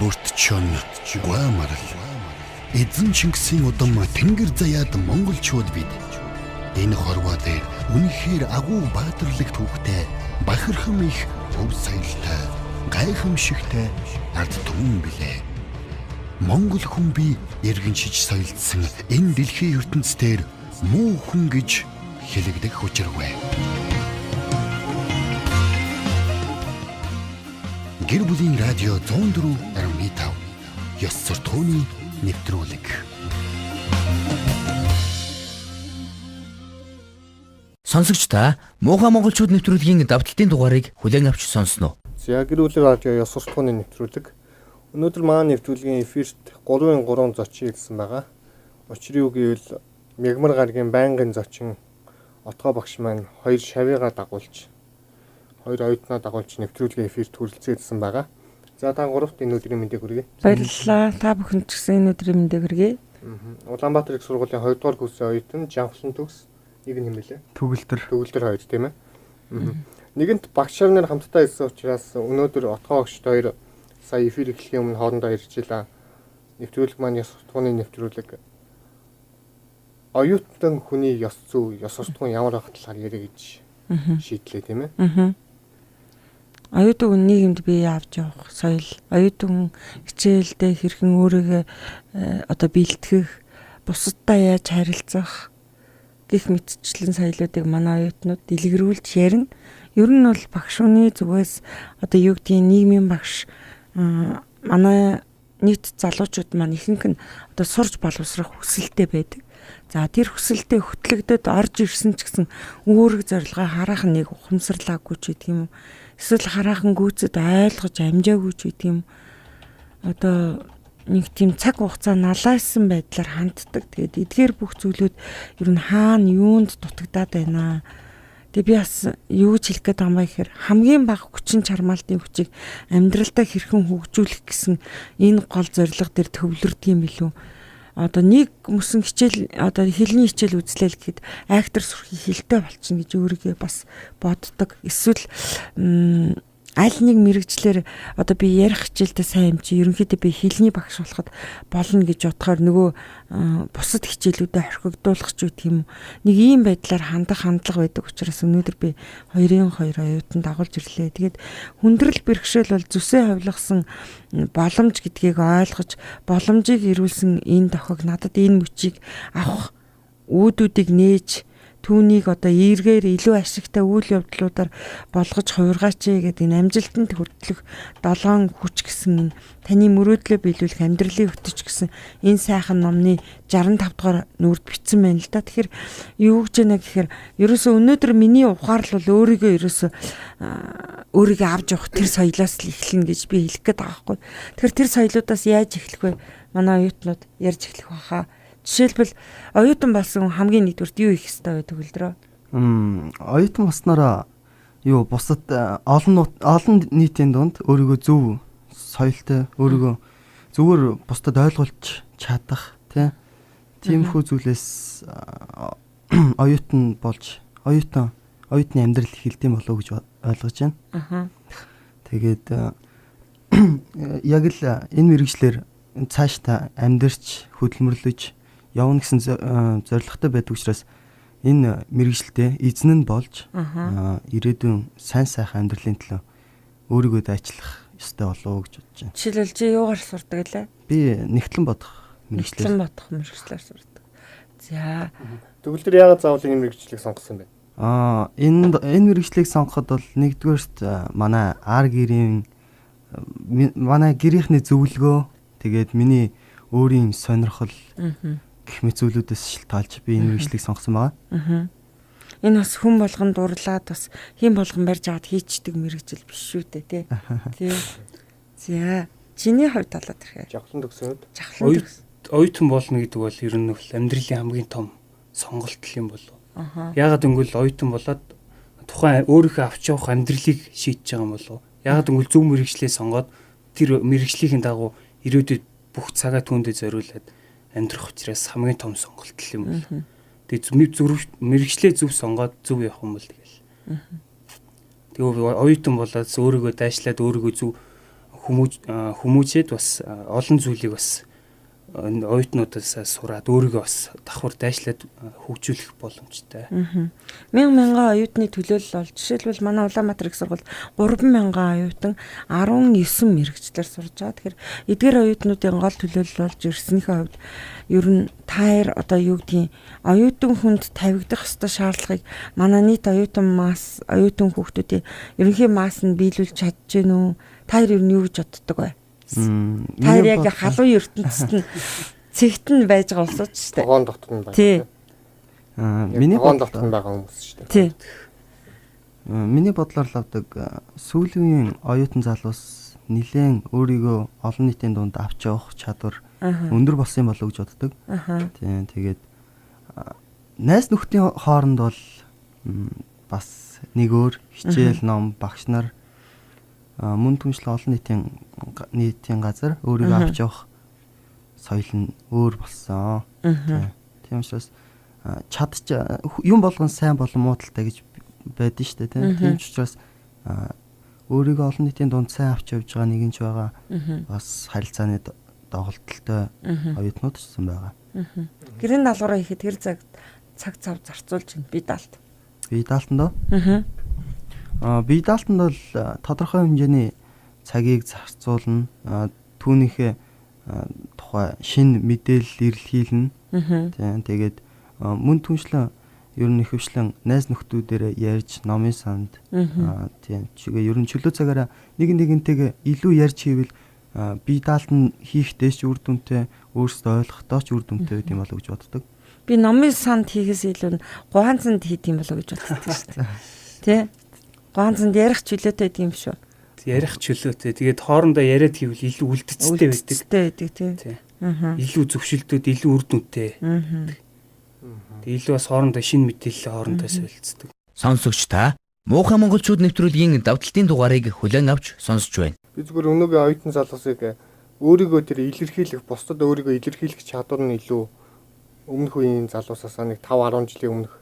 бүртчон Гуамарл эзэн Чингисийн удам тэнгэр заяад монголчууд бид энэ хорвоо дээр үнэхээр агуу баатарлаг түүхтэй бахархам их өв соёлтой гайхамшигтай ард түмэн билээ. Монгол хүн би эргэншиж соёлдсон энэ дэлхийн ертөнцийн муу хүн гэж хэлэгдэх учиргүй. Гэр бүлийн радио 104.5 ёс суртахууны нэвтрүүлэг. Сонсогчдаа муухай монголчууд нэвтрүүлгийн давталтын дугаарыг хүлээн авч сонсноо. За гэр бүлийн радио ёс суртахууны нэвтрүүлэг. Өнөөдөр маань нэвтрүүлгийн эфирт 3-3 зочин ирсэн байгаа. Учир юу гэвэл Мягмар гарагийн байнгын зочин Отгоо багш маань 2 шавьяага дагуулж 2 оюутнаа дагуулж нэвтрүүлгийн эфирт хүрэлцэн байгаа. За та гуравт энэ өдрийн мэндийг хүргэе. Баярлалаа. Та бүхэнд ч гэсэн энэ өдрийн мэндийг хүргэе. Улаанбаатар их сургуулийн 2 дугаар курсын оюутан Жанхлан төгс нэг нь хэмээлээ. Төгөлдөр 2 тийм ээ. Нэгэнт багш нар хамтдаа ирсэн учраас өнөөдөр Отгоо багшд 2 сая эфир эхлэхийн өмнө хоорондоо иржлээ. Нэвтрүүлэг маань ёс суртахууны нэвтрүүлэг. Оюутан хүний ёс зүй, ёс суртахуун ямар байх талаар яриа гэж шийдлээ тийм ээ. Оюутан нийгэмд бие авч явах соёл, оюутан хичээлдээ хэрхэн өөрийгөө бэлтгэх, бусадтай яаж харилцах гэх мэтчлэн соёлоодыг манай оюутнууд дэлгэрүүлж ярина. Ер нь бол багш хүний зүгээс нийгмийн багш манай нийт залуучууд маань ихэнх нь сурж боловсрох хүсэлтэй байдаг. За тэр хүсэлтэд хөтлөгдөд орж ирсэн ч гэсэн үүрэг зорилгоо хараахан нэг ухамсарлаагүй ч гэдэг юм. Эсвэл хараахан гүйцэд ойлгож амжаагүй ч гэдэг юм. Нэг тийм цаг хугацаа налаасан байдлаар ханддаг. Тэгээд эдгээр бүх зүйлүүд ер нь хаана юунд дутагдаад байна. Тэгээ би бас юу гэж хэлэх гээд байгаа юм бэ гэхээр хамгийн бага хүчин чармаалтын хүчийг амьдралдаа хэрхэн хөгжүүлэх гэсэн энэ гол зорилго дээр төвлөрдөг юм билүү. Нэг мөсөн хичээл хэлний хичээл үзлээл гэхэд актер сурахын хилтэй болчихно гэж өөрийгөө бас боддог. Эсвэл аль нэг мэрэгчлэр би ярих хичээлдээ сайн юм чи ерөнхийдөө би хэлний багш болоход болно гэж бодохоор нөгөө бусад хичээлүүдэд орхигдуулах ч үгүй юм. Нэг ийм байдлаар хандах хандлага байдаг учраас өнөөдөр би 2-2 оюутан дагуулж ирлээ. Тэгээд хүндрэл бэрхшээл бол зүсээ хавлгасан боломж гэдгийг ойлгож боломжийг ирүүлсэн энэ тохиог надад энэ мөчийг авах үүдүүдийг нээж түүнийг эргээр илүү ашигтай үйл явдлуудаар болгож хувиргаач гэдэг энэ амжилтанд хүртэлх 7 хүч гэсэн энэ таны мөрөөдлөө биелүүлэх амьдралын хөтөч гэсэн энэ сайхан номны 65 дугаар нүрд бичсэн байна л да. Тэгэхээр юу гэж байна гэхээр ерөөсөө өнөөдөр миний ухаарлал өөрийгөө өөрийгөө авч явах тэр соёлоос л эхэлнэ гэж би хэлэх гээд байгаа байхгүй. Тэгэхээр тэр соёлоодаас яаж эхлэх вэ? Манай оюутнууд ярьж эхлэх баха. Жишээлбэл оюутан болсон хамгийн нэгдүгürt юу их хэвээр байдаг үлдрөө? Оюутан болсноор бусад олон нийтийн дунд өөрийгөө зөв соёлтой, өөрийгөө зөвөр бусдад ойлгуулж чадах тиймэрхүү зүйлээс оюутан болж оюутны амьдрал эхэлдэм болов уу гэж ойлгож байна. Тэгээд яг л энэ мэргэжлэр цаашдаа амьдарч хөдөлмөрлөж явна гэсэн зорилготой байдаг учраас энэ мэргэжилтэд эзэн нь болж ирээдүйн сайн сайхан амьдралын төлөө өөрийгөө дайчлах ёстой болов уу гэж бодож байна. Жишээлбэл чи юугаар сурдаг лээ? Би нэгтлэн бодох мэргэжлэр сурдаг. За. Тэгвэл тэр яагаад заавал энэ мэргэжлийг сонгосон бэ? Энэ мэргэжлийг сонгоход бол нэгдүгээрт манай гэрийн манай гэрийнхний зөвлөгөө тэгээд миний өөрийн сонирхол гэх мэт зүйлүүдээс шалтгаалж би энэ мэргэжлийг сонгосон байгаа. Энэ бас хүн болгон дурлаад бас хэн болгон барьж аваад хийчдэг мэргэжил биш шүү дээ тий. За чиний хувьд талаад ирэхээр Жавхлан төгсөөд оюутан болно гэдэг бол ер нь амьдралын хамгийн том сонголт юм болов. Яагаад гэвэл оюутан болоод тухайн өөрийнхөө авч явах амьдралыг шийдэж байгаа юм болов. Яагаад гэвэл зөв мэргэжлээ сонгоод тэр мэргэжлийн дагуу ирээдүйд бүх цагаа түүндээ зориулаад амьдрах учраас хамгийн том сонголт юм бол. Тэгээд мэргэжлээ зөв сонгоод зөв явах юм бол тэгэл. Тэгээ оюутан болоод өөрийгөө дайшлаад өөрийгөө зөв хүмүүжээд бас олон зүйлийг бас оюутнуудаас сураад өөрийгөө бас давхар дайшлаад хөгжүүлэх боломжтой. Мянган оюутны төлөөлөл бол жишээлбэл манай Улаанбаатар их сургууль 3,000 оюутан 19 мэрэгчлэр сурж байгаа. Тэгэхээр эдгээр оюутнуудын гол төлөөлөл болж ирснийхээ хувьд ер нь таир одоо юу гэдгийг оюутан хүнд тавигдах ёстой шаардлагыг манай нийт оюутан хүүхдүүдийн ерөнхий масс нь биелүүлж чадж гэнэ үү? Таир ер нь юу гэж боддог вэ? Таир яг халуун ертөнцид нь цэгт нь байж байгаа болсооч шүү дээ. Тогоон дотор нь байна. Тий. Миний тогоон дотор нь байгаа хүмүүс шүү дээ. Тий. Миний бодлоор л авдаг сүүлийн оюутан залуус нэлээд өөрийгөө олон нийтийн дунд авч явах чадвар өндөр болсон юм болов уу гэж боддог. Тийм тэгээд найз нөхдийн хооронд бол бас нэг өөр хичээл ном багш нар мөн түншлэн олон нийтийн газар өөрийгөө авч явах соёл нь өөр болсон. Тийм учраас юм болгон сайн болон муу талтай гэж байдэн шүү дээ. Тийм учраас өөрийгөө олон нийтийн дунд сайн авч явж байгаа нэгэн ч байгаа. Бас харилцааны доголдолтой оюутнууд ч гэсэн байгаа. Гэрийн даалгавраа хийхэд тэр цаг цав зарцуулж байна. Би даалт. Би даалтанд би даалтанд бол тодорхой хэмжээний цагийг зарцуулна. Түүнийхээ тухай шинэ мэдээлэл ирэлхийлнэ. Тийм тэгээд мөн түншлэн ер нь ихэвчлэн найз нөхдүүдээрээ ярьж номын санд тийм чигээ ер нь чөлөө цагаараа нэгнтэйгээ илүү ярьж хийвэл би даалтан хийх дэш үр дүнтэй өөрсдөө ойлгохдоо ч үр дүнтэй байд юм болов гэж боддог. Би номын санд хийхээс илүү гуанцанд хийх юм болов гэж боддог шүү дээ. Тэ? Гуанцанд ярих чөлөөтэй гэдэг юм шүү. Ярих чөлөөтэй. Тэгээд хоорондоо яриад хийвэл илүү үлдэцтэй байдаг. Үлдэцтэй байдаг тийм. Илүү зөвшөлтүүд, илүү үр дүнтэй. Тэгээд илүү бас хоорондоо шинэ мэдээлэл хоорондоо солилцдог. Сонсогч та Муухай монголчууд нэвтрүүлгийн давталтын дугаарыг хүлээн авч сонсож байна. Би зүгээр өнөөгийн оюутан залуусыг өөрийгөө тэр илэрхийлэх, бусдад өөрийгөө илэрхийлэх чадвар нь илүү өмнөх үеийн залуусаас нэг 5-10 жилийн өмнөх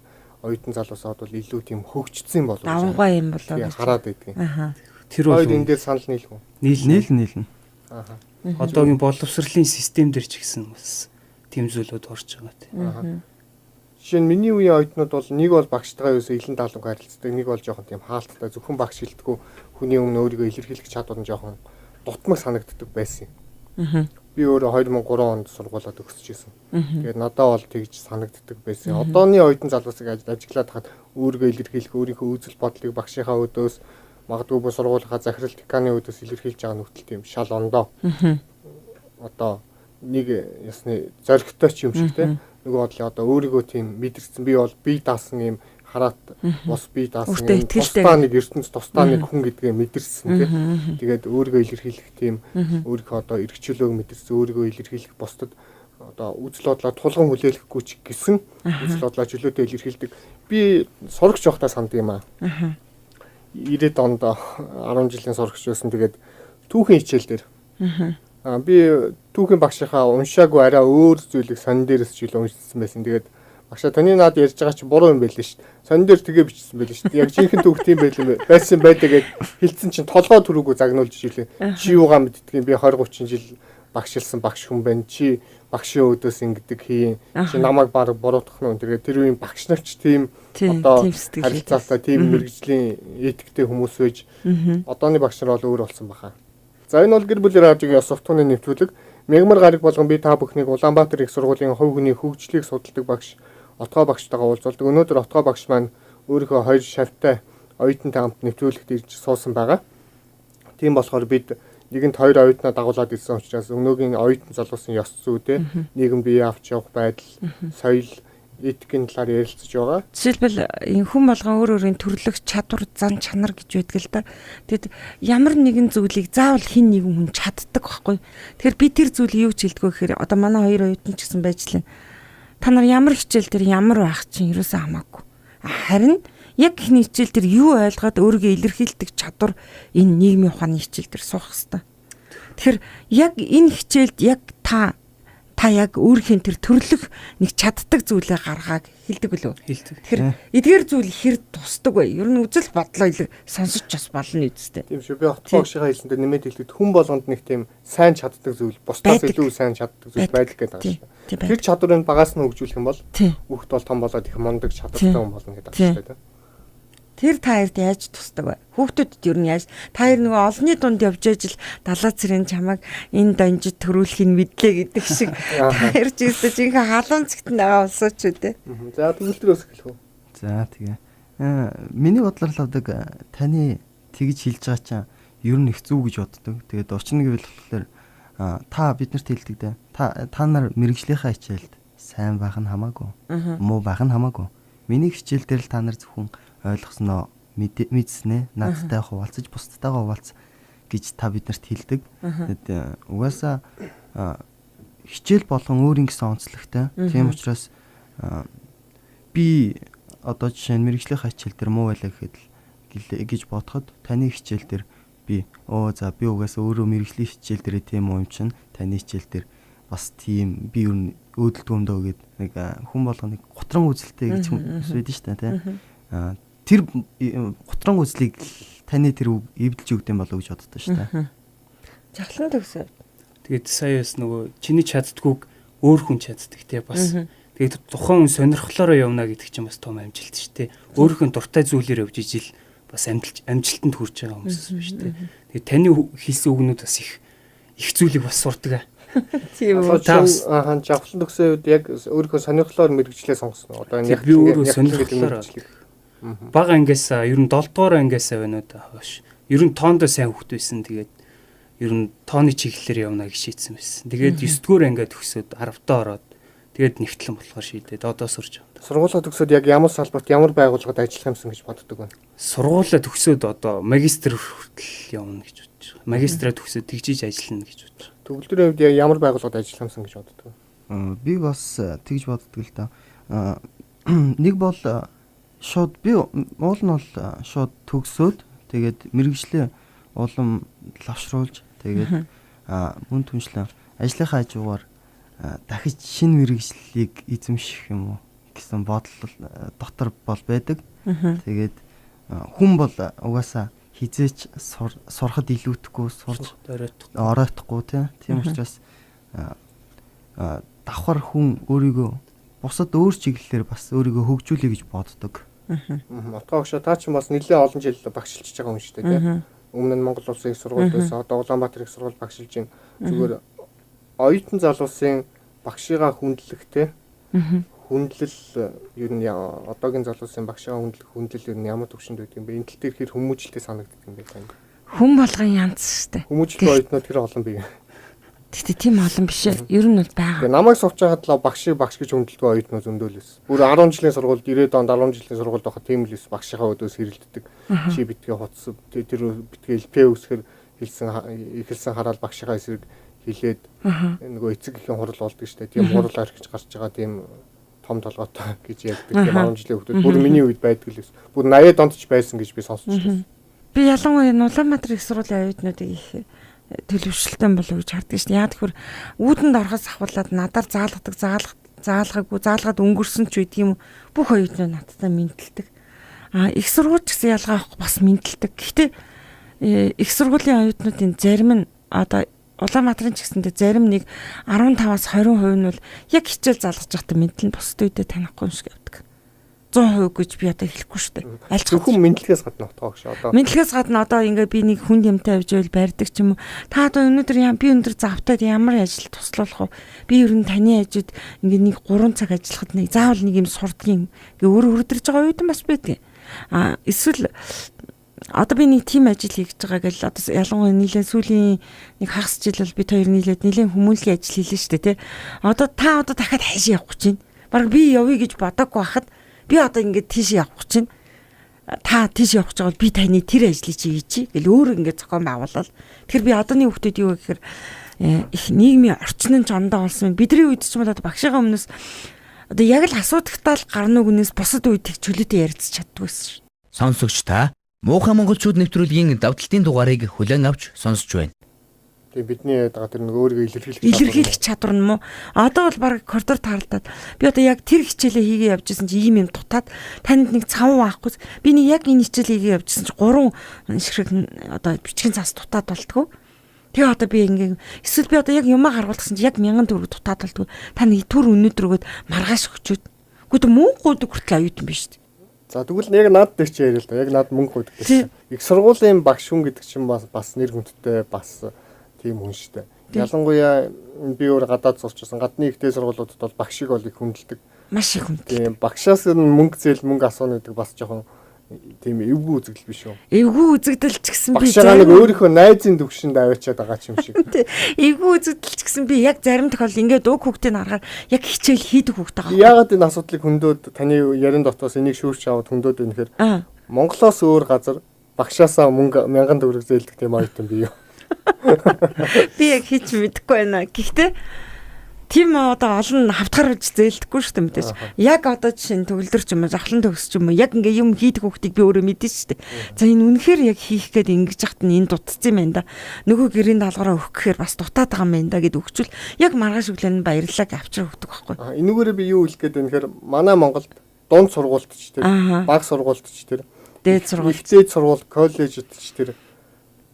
оюутан залуусаад бол илүү тийм хөгжсөн болов уу? Давгай юм болоо гэж хараад байдгийг. Тэр бол энэ дээр санал нийлэх үү? Нийлнэ. Одоогийн боловсролын систем дээр ч гэсэн бас тийм зүйлүүд орж байгаа тийм. Жишээ нь миний үеийн оюутнууд бол нэг бол багштайгаа юусоо илэн даалгавар харилцдаг, нэг бол жоохон тийм хаалттай зөвхөн багш хэлдэггүй хүний өмнө өөрийгөө илэрхийлэх чадвар нь жоохон дутмаг санагддаг байсан юм. Би өөрөө 2003 онд сургуулаад өгсөж ирсэн. Тэгээд надад бол тэгж санагддаг байсан. Одооны оюутан залуусыг ажиглаад хахад өөрийгөө илэрхийлэх, өөрийнхөө үзэл бодлыг багшийнхаа өдөөс магадгүй бо сургуулийнхаа захирал деканы өдөөс илэрхийлж байгаа нөхцөл тийм шал ондоо. Одоо нэг ясны зоригтой ч юм шиг те. Нөгөө бодлоо одоо өөрийгөө тийм мэдэрсэн. Би бол бие даасан юм хараат бос бие даасан юм. Тусдаа нэг ертөнц тусдаа нэг хүн гэдгээ мэдэрсэн тий. Тэгээд өөрийгөө илэрхийлэх тийм өөрийнхөө одоо эргчлөөг мэдэрсэн. Өөрийгөө илэрхийлэх бусдад одоо үзэл бодлоо тулган хүлээлгэхгүй ч гэсэн үзэл бодлоо чөлөөтэй илэрхийлдэг. Би сурагч байхдаа санд юм аа. 90-ад онд 10 жилийн сурагч байсан. Тэгээд түүхэн хичээл дээр би түүхийн багшийнхаа уншаагүй арай өөр зүйлийг сонин дээрээс ч илүү уншсан байсан. Тэгээд багшаа таны наад ярьж байгаа чи буруу юм байл ш. Сонин дээр тгээ бичсэн байл ш. Яг жинхэнэ түүх тийм байсан байдаг гэж хэлсэн чинь толгой түрүүгөө загнуулж ирлээ. Чи юугаа мэддэг юм би 20-30 жил багшилсан багш хүн байна. Чи багшийн өдөөс ингэдэг хийн. Чи намайг баг буруутгах нь. Тэгээд тэр үеийн багш нарч тийм одоо харилцаасаа тийм мэрэгжлийн этиктэй хүмүүс байж одооны багш нар бол өөр болсон баха. За энэ бол гэр бүлийн радиогийн софтууны нэвтрүүлэг. Мягмар гараг болгон би та бүхнийг Улаанбаатар их сургуулийн хувь хүний хөгжлийг судалдаг багш Отгоо багштайгаа уулзалдаг. Өнөөдөр Отгоо багш маань өөрийнхөө 2 шавьтай оюутантай хамт нэвтрүүлэгт ирж суусан байгаа. Тийм болохоор бид нэгэнд 2 оюутнаа дагуулад ирсэн учраас өнөөгийн оюутан залуусын ёс зүйтэй нийгэм бие авч явах байдал, соёл, этикийн талаар ярилцж байгаа. Жишээлбэл энэ хүн болгон өөр өөрийн төрлөх чадвар, зан чанар гэж байдаг л да. Тэгэд ямар нэгэн зүйлийг заавал хин нэгэн хүн чаддаг байхгүй. Тэгэхээр би тэр зүйлийг юу ч хэлдэггүй гэхээр одоо манай 2 оюутан ч гэсэн байж лээ. Та нар ямар хичээл дээр ямар байх чинь юусаа хамаагүй. Харин яг ихний хичээл дээр юу ойлгоод өөрийгөө илэрхийлдэг чадвар энэ нийгмийн ухааны хичээл дээр суух хэрэгтэй. Тэгэхээр яг энэ хичээлд яг та та яг өөрхийн тэр төрлөх нэг чаддаг зүйлээ гаргааг хэлдэг үлээ. Хэлдэг. Тэгэхээр эдгээр зүйл хэр тусдаг вэ? Ер нь үзэл бодлоо сонсож бас болно үстэй. Тийм шүү. Би отгоо багшийнхаа хэлсэндээ нэмээд хэлэхэд хүн болгонд нэг тийм сайн чаддаг зүйл, бусдаас илүү сайн чаддаг зүйл байдаг гэдэг байна шүү. Тэр чадварыг багаас нь хөгжүүлэх юм бол хүүхэд бол том болоод их мундаг чадвартай хүн болно гэдэг байна шүү. Тэр та хоёрт яаж тусдаг вэ? Хүүхдүүдэд ер нь яаж та хоёр нөгөө олонний дунд явж ижил далаа цэрэн чамайг энэ донжид төрүүлэхийг мэдлээ гэдэг шиг та хоёр ч гэсэн жинхэнэ халуун цэгт байгаа болсооч үү. За төгөлдрөөс эхлэх үү. За тэгээ. Миний бодлоор л авдаг таны тэгж хэлж байгаа чинь ер нь их зүг гэж боддог. Тэгээд орчин гэвэл болохоор та биднэрт хэлдэг дээ. Та нар мэрэгжлийнхаа хичээлд сайн байх нь хамаагүй. Муу байх нь хамаагүй. Миний хичээл дээр л та нар зөвхөн ойлгосноо мэдснэ, надтай хуваалцаж, бусдтайгаа хуваалц гэж та биднэрт хэлдэг. Тэгээд угаасаа хичээл болгон өөр ингэсэн онцлогтой. Тийм учраас би одоо жишээ нь мэрэгжлийн хичээл дээр муу байлаа гэхэд гэж бодоход таны хичээл дээр би би угаасаа өөрөө мэрэгжлийн хичээл дээр тийм юм чинь таны хичээл дээр бас тийм би юу өөдөлт өмдөө гэдэг нэг хүн болгоныг готрон үзэлтэй гэж хэлдэг шүү дээ тийм. Тэр готрон үзлийг таны тэр эвдэлж өгд юм болов уу гэж боддоо шүү дээ. Жахлан төгсөө. Тэгээд сая бас нөгөө чиний чаддгүйг өөр хүн чаддаг те бас. Тэгээд тухайн хүн сонирхлоороо явна гэдэг чинь бас том амжилт шүү дээ. Өөрийнхөө дуртай зүйлээр явж ижил бас амжилтанд хүрч байгаа хүмүүс биш үү. Тэгээд таны хэлсэн үгнүүд бас их зүйлийг бас сурдаг. Тийм үү. Жавхлан төгсөө үед яг өөрийнхөө сонирхлоор мэрэгчлээ сонгосон. Одоо яг би өөрөө сонирхлоор бага ангиас ер нь 7 дугаар ангиас байна уу да хоош. Ер нь тоондоо сайн хөвгт байсан. Тэгээд ер нь тооны чиглэлээр явна гэж шийдсэн байсан. Тэгээд 9 дугаар ангиад төгсөөд 10 даа ороод тэгээд нэгтлэн болохоор шийдээд одоо сурж байна. Сургуулаа төгсөөд яг ямар салбарт ямар байгууллагад ажиллах юмсан гэж боддог байна. Сургуулаа төгсөөд одоо магистр хүртэл явна гэж бодож байгаа. Магистраа төгсөөд тэгжиж ажиллана гэж бодож байгаа. Төгөлдрийн үед ямар байгууллагад ажиллах юмсан гэж боддог. Би бас тэгж боддог л да. Нэг бол шууд би уул нь бол шууд төгсөөд тэгээд мэрэгжлээ улам лавшруулж тэгээд мөн түншлэн ажлынхаа хажуугаар дахиж шинэ мэрэгжлийг эзэмших юм уу гэсэн бодол дотор бол байдаг. Тэгээд хүн бол угаасаа хизээч сурахад илүүтэхгүй сурж оройтхгүй тийм учраас давхар хүн өөрийгөө бусад өөр чиглэлээр бас өөрийгөө хөгжүүлэе гэж боддог. Отгоо багшаа та ч бас нэлээд олон жил багшилж байгаа хүн шүү дээ тийм. Өмнө нь Монгол Улсын их сургууль байсан. Одоо Улаанбаатар их сургууль багшилж байна. Зүгээр оюутан залуусын багшигаа хүндлэхтэй. Хүндлэл ер нь одоогийн залуусын багшигаа хүндлэл ер нь ямар төвшөнд байдаг юм бэ? Энэ тал дээр хэр хүмүүжлтэй санагддаг юм бэ тань? Хүн болгон янз штэ. Хүмүүжлтэй оюутнууд хэр олон бий. Тэгтээ тийм олон биш ээ. Ер нь бол байгаа. Тэгээ намайг сувч байгаад л багш гэж хүндэлдэг оюутнууд зөндөөлөөс. Бүр 10 жилийн сургууль 90-ад онд 10 жилийн сургуульд байхад тийм л эс багшийнхаа өдөөс хэрэлддэг. Чи битгий хоцсон. Тэр битгий ЛП үсгэр эхэлсэн хараад багшийнхаа эсрэг хилээд нөгөө эцэг ихэн хурал болдог штэ. Тийм хурал архиж гарч байгаа тийм том толгойтой гэж ярьдаг. Тийм 10 жилийн хүмүүс бүр миний үед байдаг л эс. Бүр 80-ад онд ч байсан гэж би сонсч байсан. Би ялангуяа Улаанбаатар их сургуулийн оюутнуудыг их төлөвшөлтөн болов гэж харддаг шүү дээ. Яг тэгэхээр үүдэнд орохоос ахвалаад надаар заалгаагүй өнгөрсөн ч үед юм бүх оюутнууд надтай мэдлдэг. Их сургууль гэсэн ялгаа авах бас мэдлдэг. Гэхдээ их сургуулийн оюутнуудын зарим нь одоо Улаанбаатарын ч гэсэндээ зарим нэг 15-аас 20% нь бол яг хичээл залгаж байхдаа мэдлэн бусд үедээ танихгүй юм шиг явдаг. 100% гэж би одоо хэлэхгүй шүү дээ. Аль зөвхөн мэдлэгээс гадна утгаа багш одоо. Мэдлэгээс гадна одоо ингээ би нэг хүн юмтай авч байвал барьдаг ч юм уу. Та одоо би өндөр завтад ямар ажил туслуулах вэ? Би ер нь таны ажид ингээ нэг 3 цаг ажиллахад нэг заавал нэг юм сурдгийн ингээ өөр өрөдөрж байгаа үед бас байдаг. Эсвэл одоо би нэг тим ажил хийж байгаа гэл одоо ялангуяа нийлээ сүүлийн нэг хагас жил бол бид хоёр нийлээд хүмүүнлэгийн ажил хийлээ шүү дээ, тэ. Одоо дахиад хайшаа явах гэж байна. Бараг би явъя гэж бодоггүй хахад би одоо ингээд тийш явах чинь та тийш явах гэж бол би таны тэр ажлыг чи хийчи гэл өөр ингээд зохион байгуулал. Тэгэхээр би одооний хүүхдүүд юу гэхээр их нийгмийн орчин нь жондоо болсон. Бидний үед ч юм бол одоо багшийн өмнөөс одоо яг л асуудагтаа л гарна үгнээс бусад үед их чөлөөтэй ярилцж чаддаг байсан шүү. Сонсогч та муухай монголчууд нэвтрүүлгийн давталтын дугаарыг хүлээн авч сонсож байна. Тэгээ бидний яадаг тэр нэг өөрийгөө илэрхийлэх чадвар нь мó. Одоо бол баг коридор таарлаад би одоо яг тэр хичээлээ хийгээ явжсэн чи ийм юм дутаад танд нэг цаван байхгүй. Би нэг яг энэ хичээлээ хийгээ явжсэн чи 3 ширхэг одоо бичгийн цаас дутаад болтгоо. Тэгээ одоо би ингээ эсвэл би одоо яг юмаа гаргуулсан чи яг 1000 төгрөг дутаад болтгоо. Та нэг түр өнөдөр өгөөд маргааш өгчөөд. Гэхдээ мөнгө гуйдаг хүртэл аюутан биш шүү дээ. За тэгвэл яг над дээр чи яриа л да. Яг над мөнгө гуйдаг гэсэн. Их сургуулийн багш хүн гэдэг чинь бас нэр хүндтэй бас тийм хүн шүү дээ. Ялангуяа би өөр гадаад сурчсан гадны ихтэй сургуулиудад бол багшиг бол их хүндэлдэг. Маш их хүнд. Тийм багшаас нь мөнгө зээл мөнгө асууна гэдэг бас жоохон тийм эвгүй үзэгдэл биш үү? Эвгүй үзэгдэл ч гэсэн би багшаа нэг өөрийнхөө найзын төвшөнд аваачаад байгаа ч юм шиг. Эвгүй үзэгдэл ч гэсэн би яг зарим тохиолдолд ингээд уг хүүхдийн харахаар яг хичээл хийдэг хүүхд байгаа. Яагаад энэ асуудлыг хөндөд таны ярин дотоос энийг шүүрч аваад хөндөд байна гэхээр Монголоос өөр газар багшаасаа мөнгө 1000 төгрөг зээлдэг тийм ойтон би юу? Би яг хийж мэдэхгүй байна. Гэхдээ тийм одоо олон хавтгарж зээлдэхгүй шүү дээ мэдээж. Яг одоо жишээ нь төгөлдөр ч юм уу, завхлан төгс ч юм уу, яг ингээ юм хийдэг хүүхдийг би өөрөө мэдэн шүү дээ. За энэ үнэхээр яг хийх гээд ингэж яхад нь энэ дутцсан юм байна да. Нөгөө гэрийн даалгавраа өгөх гэхээр бас дутаад байгаа юм байна да гэд өгчүүл яг маргааш өглөө нь баярлалаа авчир өгдөг байхгүй. Энүүгээрээ би юу хэлэх гээд байна гэхээр манай Монголд дунд сургуульд ч тэр, бага сургуульд ч тэр, дээд сургууль, дээд сургууль, коллежид ч тэр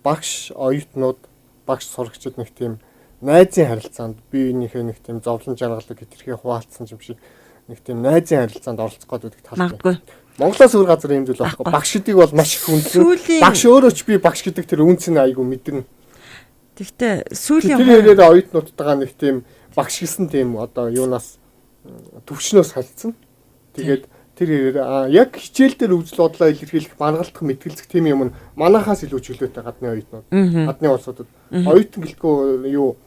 багш оюутнууд, багш сурагчид нэг тийм найзын харилцаанд биенийхээ нэг тийм зовлон жаргалыг хэтэрхий хуваалцсан юм шиг нэг тийм найзын харилцаанд оролцох гэдэг талтай. Монголоос өөр газар юм зүйл байхгүй. Багш гэдгийг бол маш их хүндлэн. Багш өөрөө ч би багш гэдэг тэр үнцэн айгу мэдэрнэ. Тэгтээ сүүлийн тэр хэрээр оюутнуудтайгаа нэг тийм багш гэсэн тийм одоо юунаас төвчнөөс харилцсан. Тэгээд тэр хэрээр яг хичээл дээр үзэл бодлоо илэрхийлэх, маргалдах, мэтгэлцэх тийм юм нь манахаас илүү чөлөөтэй гадны оюутнууд. Гадны улсуудад оюутан гэлтгүй юу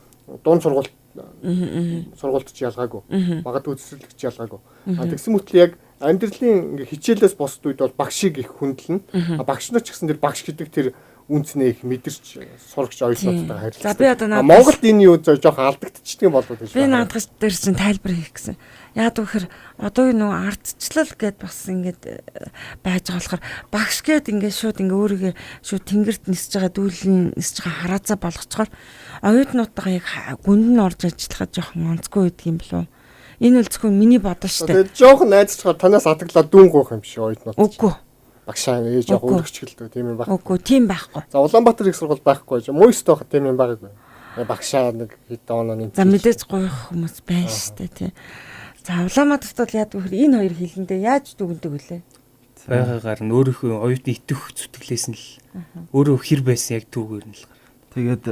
дунд сургуульд ч ялгаагүй. Магадгүй цэцэрлэгч ялгаагүй. Тэгсэн мэтэл яг амьдралын ингээ хичээлээс босд үед бол багшийг их хүндэлнэ. Багш нар ч гэсэн тэр багш гэдэг тэр үнцнээ их мэдэрч сурагч оюутнуудтай харилцдаг. За би одоо Монголд энэ юу жоохон алдагдчихдаг болов уу гэж байна. Би наадах дээр чинь тайлбар хийх гэсэн. Яад гэхээр одоо нөгөө ардчлал гэд бас ингээд байж байгаа болохоор багш гэд ингээд шууд ингээ өөрийгөө шууд тэнгэрт нисэж байгаа дүүлэн нисэж байгаа хараацаа болгочоор оюутнуудтайгаа яг гүнд нь орж ажиллахад жоохон онцгүй байдаг юм болов уу? Энэ үл зөвхөн миний бодол шүү дээ. Тэгээд жоохон найзчаар танаас атаглаад дүүн гоох юм шиг оюутнууд. Үгүй. Багшаа ээж яг өөрчлөлтөө тийм юм байна. Үгүй, тийм байхгүй. За Улаанбаатар их сургууль байхгүй юм. Мөст байх тийм юм байгаагүй. Багшаа нэг хэдэн оноо за мэдээж гоёх хүмүүс байна шүү дээ тий. За Улаанбаатарт бол яадаг вөхөр энэ хоёр хэлэндээ яаж дүгндэг вүлээ? Байгаагаар нь өөрийнхөө оюутны итэх зүтгэлээс нь л өөрөө хэр байсан яг түүгээр нь л. Тэгээд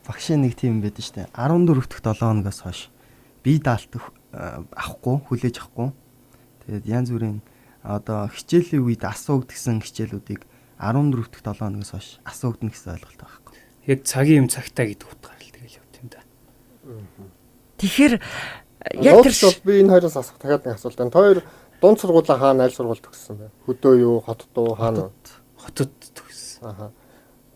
багшийн нэг тийм байдаг шүү дээ. 14 дахь 7 хоногоос хойш бие даалт авахгүй, хүлээж авахгүй. Тэгээд янз бүрийн одоо хичээлийн үед асуугдсан хичээлүүдийг 14 дахь 7 хоногоос хойш асуугдана гэсэн ойлголт байгаа байхгүй. Яг цагийн юм цагтаа гэдэг утгаар л тэгэл явт юм да. Тэгэхээр яг тэр би энэ хоёроос асах дахиад нэг асуулт байна. Та хоёр дунд сургуулаа хаана аль сургууль төгссөн бэ? Хөдөө юу, хотод уу, хаана? Хотод төгссөн.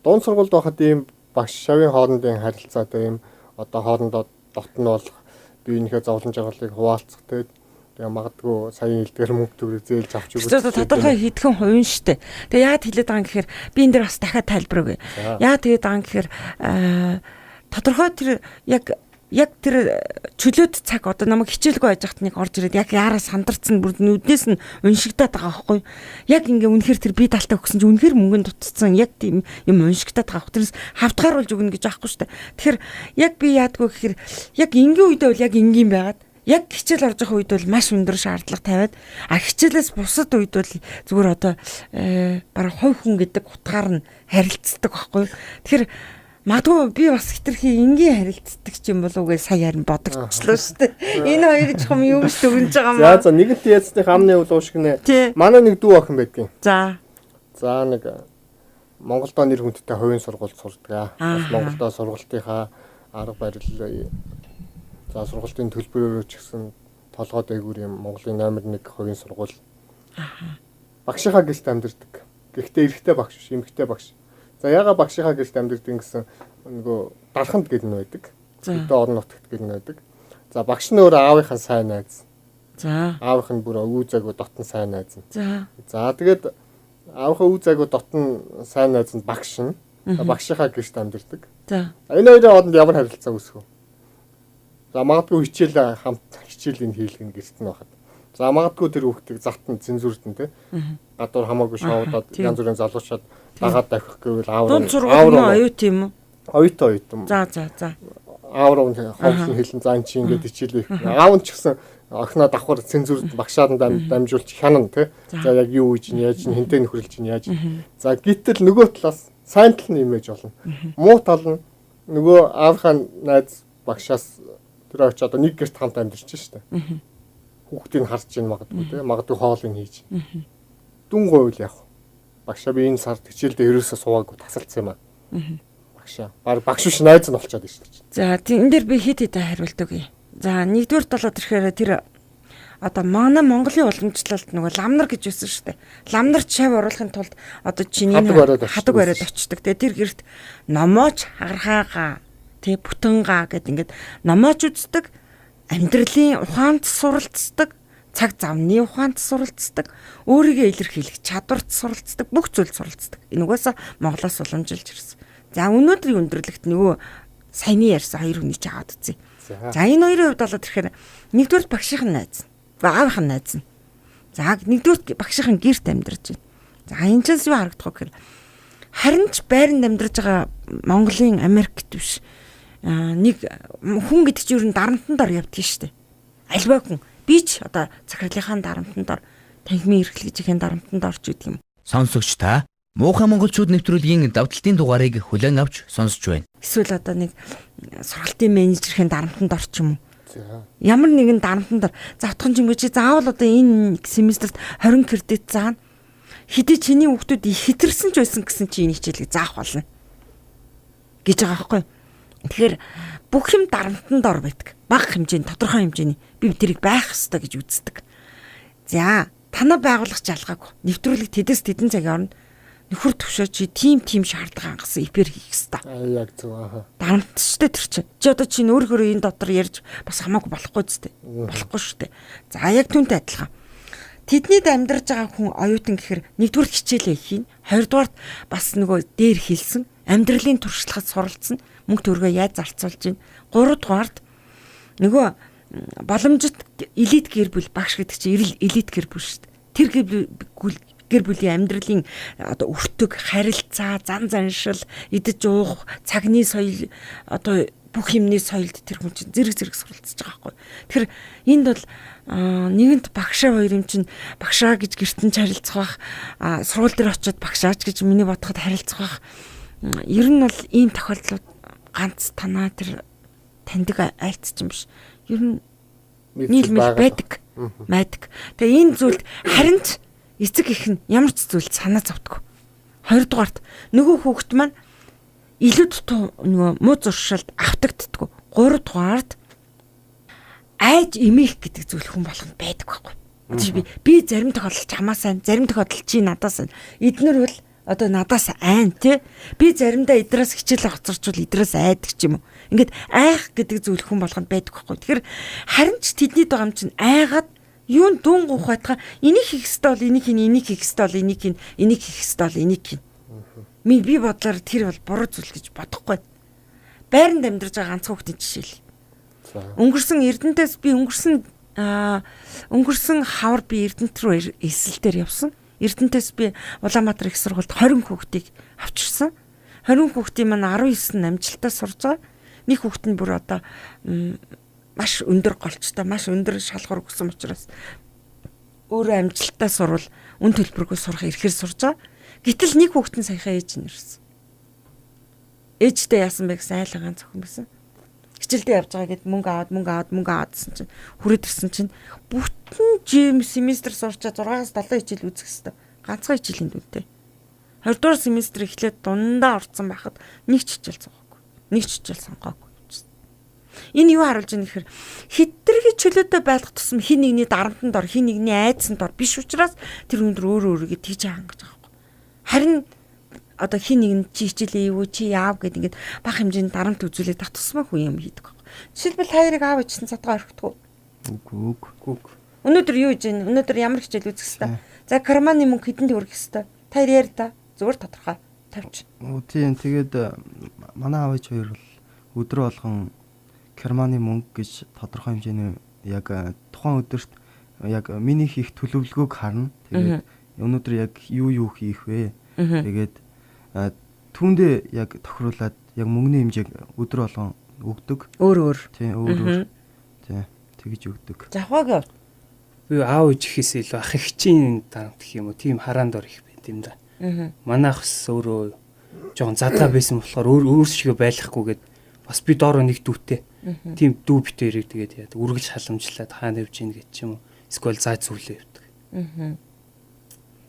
Дунд сургуульд байхад ийм багш шавын хоорондын харилцаатай ийм одоо хоорондоо дотн болох биенийхээ зовлон жаргалыг хуваалцах тэгээ магадгүй саяын хэлдгээр мөнгө төгрөг зээлж авч өгөх. Тэгээд тодорхой хэдхэн хувийн штэ. Тэгээ яагаад хэлээд байгаа юм гэхээр би энэ дээр бас дахиад тайлбар өгье. Яагаад тэгээд байгаа юм гэхээр тодорхой тэр яг тэр чөлөөт цаг одоо намайг хичээлгүй байж хат нэг орж ирээд яг яараа сандарцсан бүр нүднээс нь уншигдаад байгаа байхгүй. Яг ингээ үнэхээр тэр бие даалтаа өгсөн чинь үнэхээр мөнгөнд дутцсан яг тийм юм уншигдаад байгаа. Тэрнээс хавтгааруулж өгнө гэж аахгүй штэ. Тэгэхээр яг би яадгүй гэхээр яг энгийн үедээ бол яг энгийн байгаад яг хичээл орж байгаа үед бол маш өндөр шаардлага тавиад хичээлээс бусад үед бол зүгээр одоо бараг хой хүн гэдэг утгаар нь харилцдаг байхгүй. Тэгэхээр магадгүй би бас хитрхи энгийн харилцдаг юм болов уу гэж сая харин бодогчлоо шүү дээ. Энэ хоёр чухам юу гэж дүгнэж байгаа юм аа. За нэгэнт яцны хамны улуу шиг нэ. Манай нэг дүү охин байдгийн. За нэг Монголдо нэр хүндтэй хувийн сургуульд сурдаг. Бас Монголдо сургалтынхаа арга барил сургалтын төлбөрөөр ч гэсэн толгой дээгүүр юм Монголын номер 1 хувийн сургууль. Багшийнхаа гэлт амьдэрдэг. Гэхдээ эрэгтэй багш биш, эмэгтэй багш. За яга багшийнхаа гэлт амьдэрдэг гэсэн нөгөө дарханд гэл нь байдаг. Өдөө орон нутагт гэл нь байдаг. За багш нь өөрөө аавынхаа сайн найз. За аавынх нь бүр үү зайгүй дотн сайн найз. За тэгээд аавынхаа үү зайгүй дотн сайн найз нь багш нь. Багшийнхаа гэрт амьдардаг. За. Энэ хоёрын хооронд ямар харилцаа үүсэх вэ? За магадгүй хичээл хамт хичээлийн хийлгэн гэрт нь байхад. За магадгүй тэр хүүхдийг зартан цензурдэн те. Гадуур хамаагүй шоудаад янз бүрийн залуучууд дагаад давхих гэвэл Дунд сургуулийн оюу тийм үү? Оюутан. За. Ааврын ховлын хэлэн зан чи ингээд хичээлээ. Аав нь ч гэсэн охиноо давхар цензурд багшаад дамжуулж хянана те. За яг юу хийж яаж хинтээ нөхөрлж яаж. За гítэл нөгөө талаас сайн тал нь имэж болно. Муу тал нь нөгөө аавынхаа найз багшаас тэр очиж одоо нэг гэрт хамт амьдарч штэ. Хүүхдийг харж ийн магадгүй те. Магадгүй хоолыг хийж. Дүн гойвол яах вэ? Багшаа би энэ сард хичээлдээ ерөөсөө суугаагүй тасалцсан юм аа. Багшаа. Багш биш найз нь болчиход байна шүү дээ. За энэ дээр би хэд хариулт өгье. За нэгдүгээр талууд ирэхээр тэр одоо манай Монголын уламжлалт нөгөө ламнар гэж байсан шүү дээ. Ламнарт шав оруулахын тулд одоо чиний хадаг бариад очдог. Тэгээ тэр гэрт номооч хагархаага тэг бүтэнгаа гэд ингээд номооч үздэг, амьдралын ухаанд суралцдаг, цаг замны ухаанд суралцдаг, өөрийгөө илэрхийлэх чадварт суралцдаг, бүх зүйлд суралцдаг. Энэ угаасаа Монголоос уламжилж ирсэн. За өнөөдрийн өндөрлөгт нөгөө саяны ярьсан хоёр хүний ч аваад үзье. За энэ хоёрын хувьд болоод ирэхээр нэгдүгээр багшийн найз, аавынх нь найз нь. За нэгдүгээр багшийн гэрт амьдарч байна. За энэ ч юу харагдах вэ гэхээр харин ч байранд амьдарч байгаа Монголын Америкт биш. Нэг хүн гэдэг чинь ер нь дарамтан дор явдаг шүү дээ. Альва хүн би ч одоо захирлынхаа дарамтан дор танхимын эрхлэгчийн дарамтан дор ч гэдэг юм. Сонсогч та Муухай монголчууд нэвтрүүлгийн давталтын дугаарыг хүлээн авч сонсож байна. Эсвэл одоо нэг сургалтын менежерийн дарамтанд орч юм уу? Ямар нэгэн дарамтанд за утхан жимгэж заавал одоо энэ семестрт 20 кредит заана. Хэдий чиний хүүхдүүд хэтэрсэн ч байсан гэсэн чи энэ хичээлийг заах болно гэж байгаа байхгүй. Тэгэхээр бүх юм дарамтанд ор байдаг. Бага хэмжээний тодорхой хэмжээний би тэрийг байх ёстой гэж үздэг. За танаа байгуулах жалгаагүй. Нэвтрүүлэг тэдэс тэдэн цагийн орно. Нөхөр төвшөө чи тим шаардлагаа хангасан эпэр хийх хэвээр. Яг зөв аа. Дарамт штэ тэр чинь. Чи одоо чи өөрөөр энэ дотор ярьж бас хамаагүй болохгүй зү. Болохгүй штэ. За яг түүнтэй адилхан. Тэднийд амьдарч байгаа хүн оюутан гэхэр нэгдүгээр хичээлээ хийн, хоёрдугаар бас нөгөө дээр хэлсэн амьдралын туршлагад суралцсан, мөнгө төгрөгөө яаж зарцуулж гин. Гуравдугаард нөгөө боломжит элит гэр бүл багш гэдэг чинь элит гэр бүл штэ. Тэр гэр бүлийн амьдралын одоо өртөг, харилцаа, зан заншил, идэж уух, цагны соёл одоо бүх юмны соёлд тэр хүн чинь зэрэг суралцж байгаа байхгүй. Тэгэхээр энд бол нэгэнт багшаа хоёр юм чинь багшаа гэж гэртэн харилцах бах, сургууль дээр очиод багшаач гэж миний бодоход харилцах бах. Ер нь бол ийм тохиолдлууд ганц танаа тэр таньдаг айлтч юм биш. Ер нь нийлмэл байдаг. Тэгээ энэ зүйлд харин ч эцэг их нь ямар ч зүйл санаа зовдгоо. Хоёрдугаарт нөгөө хүүхэд маань илүү дутуу нөгөө муу зуршилд автагддгоо. Гуравдугаарт айж эмээх гэдэг зүйл хүн болгонд байдаг байхгүй. Би зарим тохиолдолд чамаа сайн, зарим тохиолдолд чи надаа сайн. Эднэр бол одоо надаас айн тий. Би заримдаа эдрээс хичээлээ хоцорчвол эдрээс айдаг ч юм уу. Ингээд айх гэдэг зүйл хүн болгонд байдаг байхгүй. Тэгэхээр харин ч тэдний байгаа юм чинь айгаад юун дүн гухайтга энийг хийх ёстой бол энийг хийн, энийг хийх ёстой бол энийг хийн, энийг хийх ёстой бол энийг хийн. Би бодлоор тэр бол буруу зүйл гэж бодохгүй. Байранд амьдарч байгаа ганц хүүхдийн жишээ л. Өнгөрсөн Эрдэнэтээс би өнгөрсөн хавар би Эрдэнэт рүү эсэлтээр явсан. Эрдэнэтээс би Улаанбаатар их сургуульд 20 хүүхдийг авчирсан. 20 хүүхдийн маань 19 нь амжилттай сурж байгаа. Нэг хүүхэд нь бүр одоо маш өндөр голчтой, маш өндөр шалгуур өгсөн учраас өөрөө амжилттай сурвал үн төлбөргүй сурах эрхээр сурж байгаа. Гэтэл нэг хүүхэд нь саяхан ээж нь ирсэн. Ээжтэй яасан бэ гэсэн айлга ганц охин байсан. Хичээлдээ явж байгаа гэд мөнгө аваадсэн чинь хүрээд ирсэн чинь бүтэн семестр сурчаад 6-аас 7 хичээл үзэх хэвээр. Ганцхан хичээлийн дүнтэй. 20 дугаар семестр эхлээд дундаа орцсон байхад нэг ч хичээл зогоогүй. Нэг ч хичээл сонгоогүй. Энэ юу харуулж байгаа нөхөр хитрхи чөлөөтэй байх тусам хин нэгний дарамтанд ор, хин нэгний айдсанд ор биш учраас тэр өндөр өөрийгөө тийж хангаж байгаа юм. Харин одоо хин нэг нь чи хичээлээ юу чи яав гэдэг ингээд бага хэмжээний дарамт үзүүлээд тах тусмаа хүн юм хийдэг байна. Жишээлбэл хоёрыг аав ичсэн цадгаа орхихгүй. Үгүй. Өнөөдөр юу хийж вэ? Өнөөдөр ямар хичээл үзэх хэвээр. За карманы мөнгө хэдэн төгрөг хэвээр. Та яар та зүгээр тодорхой. тавьж. Тийм тэгээд манай аав ээж хоёр бол өдрө болгон Германы мөнгө гэж тодорхой хэмжээний яг тухайн өдөрт яг миний хийх төлөвлөгөөг харна. Тэгээд өнөөдөр яг юу хийх вэ? Тэгээд түүндээ яг тохируулаад яг мөнгөний хэмжээг өдрө болгон өгдөг. Өөр. Тийм өөр. Тийм тэгж өгдөг. Завхаагийн Би аав ээжихээс илүү ах эгчийн дарамт гэх юм уу тийм хараанд ор их байт юм да. Манай ах бас өөрөө жоохон задгаа байсан болохоор өөр шиг байлахгүйгээд бас би доороо нэг дүүтэй. Тийм дүү битэрийг тэгээд яа үргэлж халамжлаад хаана явж гин гэж юм уу. Эсвэл зай зүрлээ явдаг.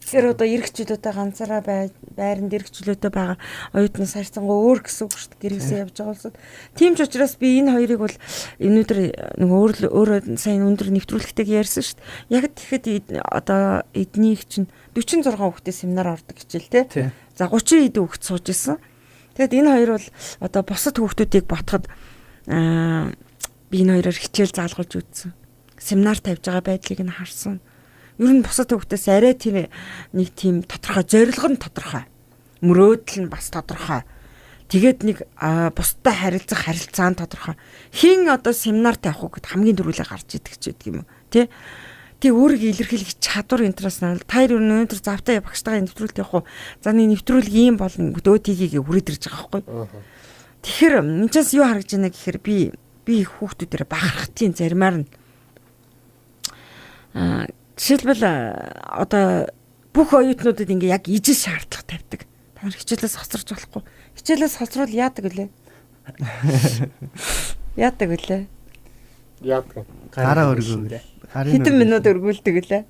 Тэгэхээр одоо эрэгчлөөтэй ганцаараа байранд эрэгчлөөтэй байгаа оюутны сарцангуу өөр гэсэн үг шүү дээ. Гэрээсээ явж байгаа улсад. Тийм ч учраас би энэ хоёрыг бол өнөөдөр нөгөө өөрөө сайн өндөр нэвтрүүлэгтэйг ярьсан шүү дээ. Яг тэгэхэд одоо эднийх чинь 46 хүүхдээ семинар ордог хичээл те. За 30 эд хүүхд сууж исэн. Тэгэд энэ хоёр бол одоо бусад хүүхдүүдийг ботход би энэ хоёроор хичээл заалгуулж үзсэн. Семинар тавьж байгаа байдлыг нь харсан. Ер нь бусад хүүхдээс арай тийм нэг тийм тодорхой зорилго нь тодорхой. Мөрөөдөл нь бас тодорхой. Тэгээд нэг бусдад харилцах харилцаа нь тодорхой. Хин одоо семинар тавих уу гэд хамгийн дөрүүлээ гарч идэг ч гэдэг юм уу. Тэ? Тэг өөрийгөө илэрхийлэх чадвар интернэшнл та ер нь өнөөдөр завтай багштайгаа нэвтрүүлэлт явах уу? За нэг нэвтрүүлэг ийм болно өөдийгээ хүрээд ирж байгаа байхгүй. Тэгэхээр энэ ч юу харагдж байна гэхээр би хүүхдүүдээр бахархтын заримаар нь жишээлбэл одоо бүх оюутнуудад ингээ яг ижил шаардлага тавьдаг. Та нар хичээлээс хоцорч болохгүй. Хичээлээс хоцрол яадаг вүлээ? Яадаг вүлээ? Яадаг. Гараа өргөв. Хэдэн минут өргүүлдэг вүлээ?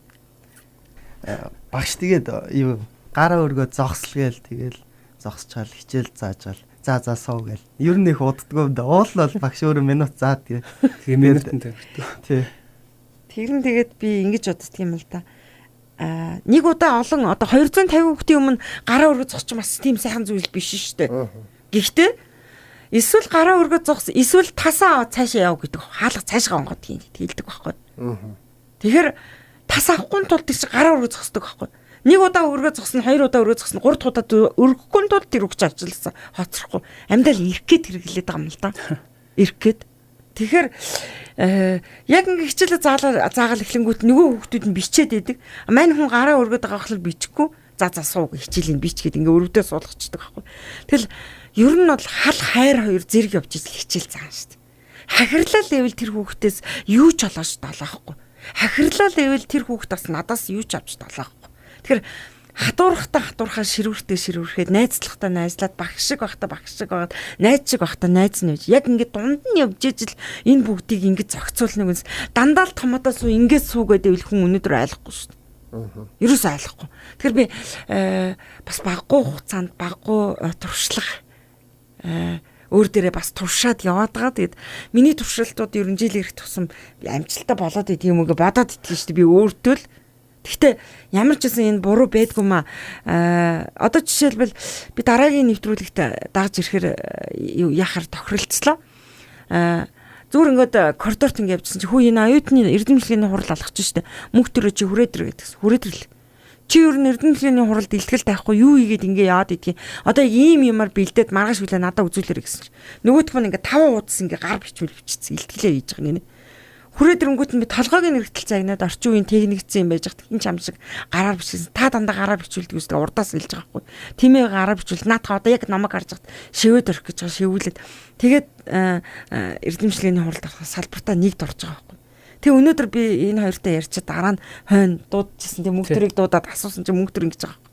Багш тэгээд юу гараа өргөө зогслгээл тэгэл зогсчаал хичээл заажаал. За суу гээл. Ер нь их уддаггүй юм да. Уул бол багш өөрөө минут заад тэгээ. Тэгээ минутанд тавьдаг. Тий. Тэр нь тэгээд би ингэж боддог юм л да. Нэг удаа олон одоо 250 хүүхдийн өмнө гараа өргөж зогсчих бас тийм сайхан зүйл биш шүү дээ. Гэхдээ эсвэл гараа өргөж зогс эсвэл тасаа цаашаа яв гэдэг хаалга цаашгаа онгод хэлдэг байхгүй. Тэгэхээр тас авахгүй тулд тийч гараа өргөж зогсдог байхгүй. Нэг удаа өргөж зогсно, хоёр удаа өргөж зогсно, гурав дахь удаа өргөхгүй тулд тэр өгч ажилласан хоцрохгүй. Амьдал ирэх гээд хэрэглээд байгаа юм л да. Ирэх гээд. Тэгэхээр яг ингээ хичээлээ заагаал эхлэнгүүт нөгөө хүүхдүүд нь бичээд идэг. Мань хүн гараа өргөд байгаа болохоор бичихгүй. За сууг хичээлийн бич гээд ингээ өрөвдөө суулгачдаг байхгүй. Тэгэл ер нь бол хал хайр хоёр зэрэг явж ижил хичээл заана шүү дээ. Хахирлал гэвэл тэр хүүхдээс юу ч олооч талаахгүй. Хахирлал гэвэл тэр хүүхд бас надаас юу ч авч талаахгүй. Тэгэхээр хатуурхаа ширүүрхээд найзлахтаа найзлаад багш шиг байхдаа багш шиг байгаад найз шиг байхдаа найз нь байж яг ингээд дунд нь явж ижил энэ бүгдийг ингээд зохицуулна гэж дандаа л томоодоо суу ингээд суугаад ивэл хүн өнөдөр ойлгохгүй шүү дээ. Ерөөс ойлгохгүй. Тэгэхээр би бас баггүй хугацаанд баггүй туршлага өөр дээрээ бас туршаад яваад байгаа. Тэгээд миний туршилтууд ер нь жил ирэх тусам би амжилттай болоод идэв юм уу гэж бодоод итгэв шүү дээ. Би өөртөө л гэхдээ ямар ч гэсэн энэ буруу байдгүй маа. Одоо жишээлбэл би дараагийн нэвтрүүлэгт дагж ирэхээр яхаар тохиролцлоо. Зүгээр ингээд коридорт ингээд явжсан чи хүү энэ оюутны эрдэмтлийн хурал алгах чинь штэ. Мөнх төрөө чи хүрээд ир гэдэгс. Хүрээд ирэл. Чи ер нь эрдэмтлийн хуралд илтгэл тавихгүй юу ийгээд ингээд яад идэх. Одоо ийм юмар бэлдээд маргааш хүлээ надад үзүүлэр гэсэн чи. Нөгөөх нь ингээд 5 удаас ингээд гар бичсэн илтгэлээ хийж байгаа гинэ. Хүрээд ирэнгүүт нь би толгойг нэрэгтэл загнаад орчин үеийн техникцэн юм байж хат хин ч ам шиг гараар бичсэн. Та дандаа гараар бичүүлдэг үстэй урдаас илж байгаа хгүй. Тимээ гараар бичүүл наадах одоо яг намайг харж хат шивэд орох гэж байгаа шивүүлээд тэгээд эрдэмтлийн хуралд авах салбартаа нэгд орж байгаа хгүй. Тэгээ өнөөдөр би энэ хоёртой ярьчаад дараа нь хойно дуудчихсан. Тэгээ мөнхтөрийг дуудаад асуусан чинь мөнхтөр ингэж байгаа хгүй.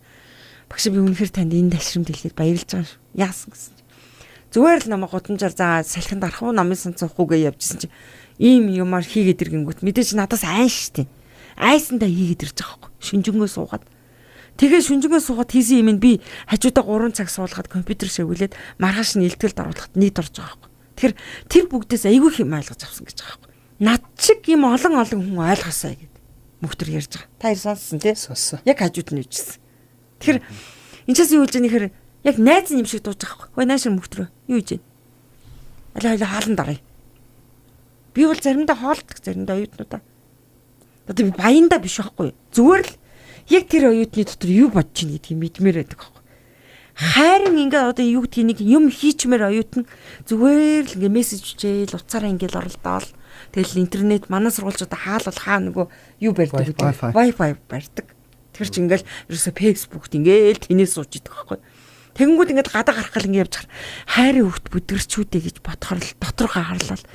Багш би үнэхээр танд энэ ташрамд хэлээд баярлж байгаа шүү. Яасан гэсэн чинь. Зүгээр л намайг гудамжаар за салхинд арах уу намын сан цуухгүй гэж явжсэн чинь ийм юмар хийгээд иргэнгүүт мэдээж надаас айн штэ. Айсандаа хийгээд ирж байгаа байхгүй. Шүнжэнгөө суугаад. Тэгээ шүнжэнгөө суугаад хийсэн юм би хажуудаа 3 цаг суулгаад компьютер шивүүлээд маргааш нь илтгэлд оруулахад нийт орж байгаа байхгүй. Тэгэхээр тэр бүгдээс айгүй юм ойлгож авсан гэж байгаа байхгүй. Над чиг юм олон хүн ойлгосоо гэд мөхтөр ярьж байгаа. Та хоёр сонссон тий? Сонссон. Яг хажууд нь үжсэн. Тэгэхээр энэ ч юу хэлж яах нэхэр яг найз юм шиг дууж байгаа байхгүй. Хөөе наашир мөхтөр юу хийж вэ? Алаа хаалан дараа. Би бол заримдаа хоолдог, заримдаа оюутнуудаа. Одоо би баяндаа биш байхгүй. Зүгээр л яг тэр оюутны дотор юу бодож ийн гэдгийг мэдмээр байдаг байхгүй. Хайрын ингээд одоо юу гэдгийг нэг юм хийчмээр оюутан зүгээр л ингээд мессеж бичээл уцаараа ингээд оролдоол. Тэгэл интернет манай сургуульчуудаа хаалал хаа нөгөө юу барьдаг гэдэг. Wi-Fi барьдаг. Тэр чинь ингээд ерөөсө Facebook-т ингээд тэнээс сууж идэх байхгүй. Тэгэнгүүт ингээд гадаа гарах гал ингээд явж хар хайрын хөвгт бүдгэрчүүдээ гэж бодохоор л доторгоо харлал.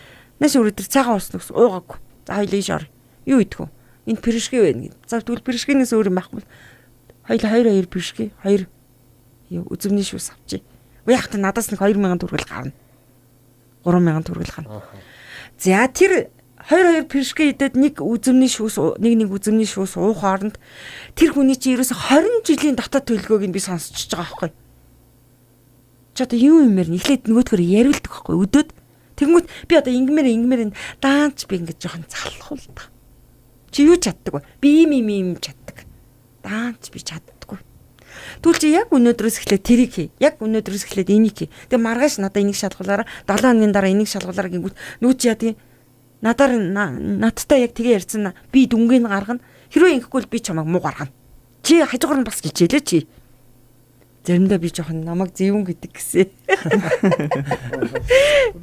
Нааш өрөөдөр цагаан ус нүс уугаагүй. За хоёул иш ор. Юу идэх вэ? Энд пирожки байна гэд. За тэгвэл пирожкинээс өөр юм байхгүй. Хоёул 2 пирожки 2 юу үзмний шүүс авчи. Яах та надаас нэг 2000 төгрөг гарна. 3000 төгрөг гарна. За тэр 2 пирожки идээд нэг үзмний шүүс нэг үзмний шүүс уух хооронд тэр хүний чи ерөөсө 20 жилийн дотоод төлгөөг нь би сонсчихж байгаа байхгүй. Ч одоо юу юмэр нэхлээд нөгөөдгөр яриулдаг байхгүй өдөөд. Тэгмүүд би одоо ингмэр даанч би ингэж жоохон залхуул та. Чи юу чаддаг вэ? Би ийм чаддаг. Даанч би чаддаггүй. Түл чи яг өнөөдрөөс эхлээд тэрийг хий. Яг өнөөдрөөс эхлээд энийг хий. Тэгээ маргааш надаа энийг шалгуулаараа 7 хоногийн дараа энийг шалгуулаараа гингүүт нүү чи яа тийм надтай яг тэгээ ярьсан би дүнгийн гаргана. Хэрвээ ингэхгүй л би чамайг муу гаргана. Чи хажуугаар нь бас гэлээ чи. Заримдаа би жоохон намайг зэвүүн гэдэг гэсэн.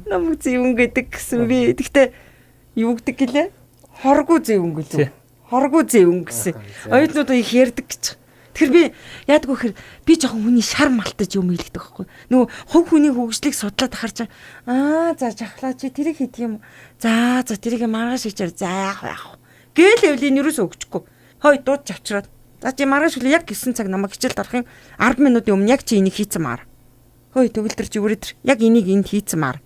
Намайг зэвүүн гэдэг гэсэн би. Тэгтээ юу гэдэг гэлээ? Хоргоо зэвүүн гэлээ. Хоргоо зэвүүн гэсэн. Оюутнууд их ярьдаг гэж. Тэгэхээр би яадаг вэ гэхээр би жоохон хүний шар малтаж юм хэлдэг байхгүй. Нөгөө хувь хүний хөгжлийг судлаад харж за жахлаа чи тэрийг хийдэг юм. За тэрийг маргааш хийчээр за яах. Гээл эвлийн юусоо өгчихгүй. Хой дууд авчраад. За чи маргааш үл яг 9 цаг намайг хичээлд орохын 10 минутын өмнө яг чи энийг хийцэн маар. Хөөе төгөлдөр чи үрээд яг энийг энд хийцэн маар.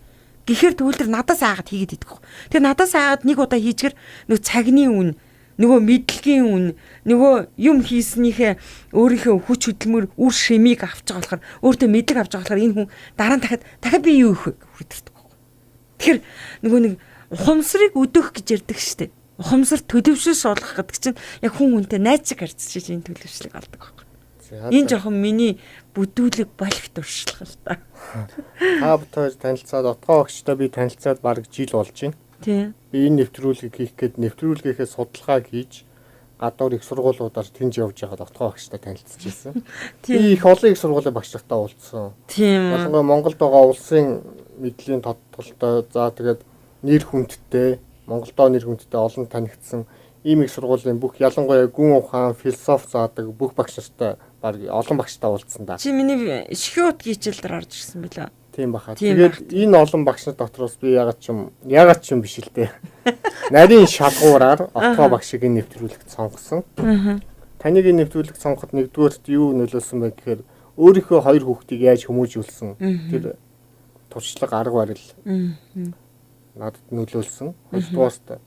Гэхдээ төгөлдөр надаас айгаад хийгээд идэх. Тэгээ надаас айгаад нэг удаа хийчихэр нөгөө цагны үн, нөгөө мэдлэгийн үн, нөгөө юм хийснийхээ өөрийнхөө хүч хөдөлмөр үр шимийг авч байгаа болохоор өөртөө мэдлэг авч байгаа болохоор энэ хүн дараа нь дахиад би юу их хүрдэрдэг. Тэгэхээр нөгөө нэг ухамсарыг өдөөх гэж ярьдаг штеп. Ухамсар төлөвшөл суулгах гэдэг чинь яг хүн хүнтэй найз шиг харьцаж энэ төлөвшлийг алдаг байхгүй. Энэ жоохон миний бүдүүлэг болох туршлага л та. Та бүхэн танилцаад отгоо багштай би танилцаад бараг жил болж байна. Тийм. Би энэ нэвтрүүлгийг хийх гээд нэвтрүүлгийнхээ судалгаа хийж гадуур их сургуулиудаар тэнж явж байгаад отгоо багштай танилцж ирсэн. Би их олон их сургуулийн багштай уулзсан. Тийм. Ялангуяа Монголд байгаа улсын мэдлийн тодтолтой за тэгээд нэр хүндтэй Монголдоо нэр хүндтэй олон танигдсан ийм их сургуулийн бүх ялангуяа гүн ухаан, философи заадаг бүх багш нартай баг олон багштай уулзсан да. Чи миний шихүүд хичээл дээр орж ирсэн билээ. Тийм баха. Тэгээд энэ олон багш нар дотроос би ягаад ч юм биш л дээ. Нарийн шалгуураар отгоо багшиг энэ нэвтрүүлэгт сонгосон. Таныг энэ нэвтрүүлэгт сонгоход нэгдүгээрт юу нөлөөлсөн бэ гэхээр өөрийнхөө хоёр хүүхдийг яаж хүмүүжүүлсэн тэр туршлага арга барил надад нөлөөлсөн. Хоёрдугаарт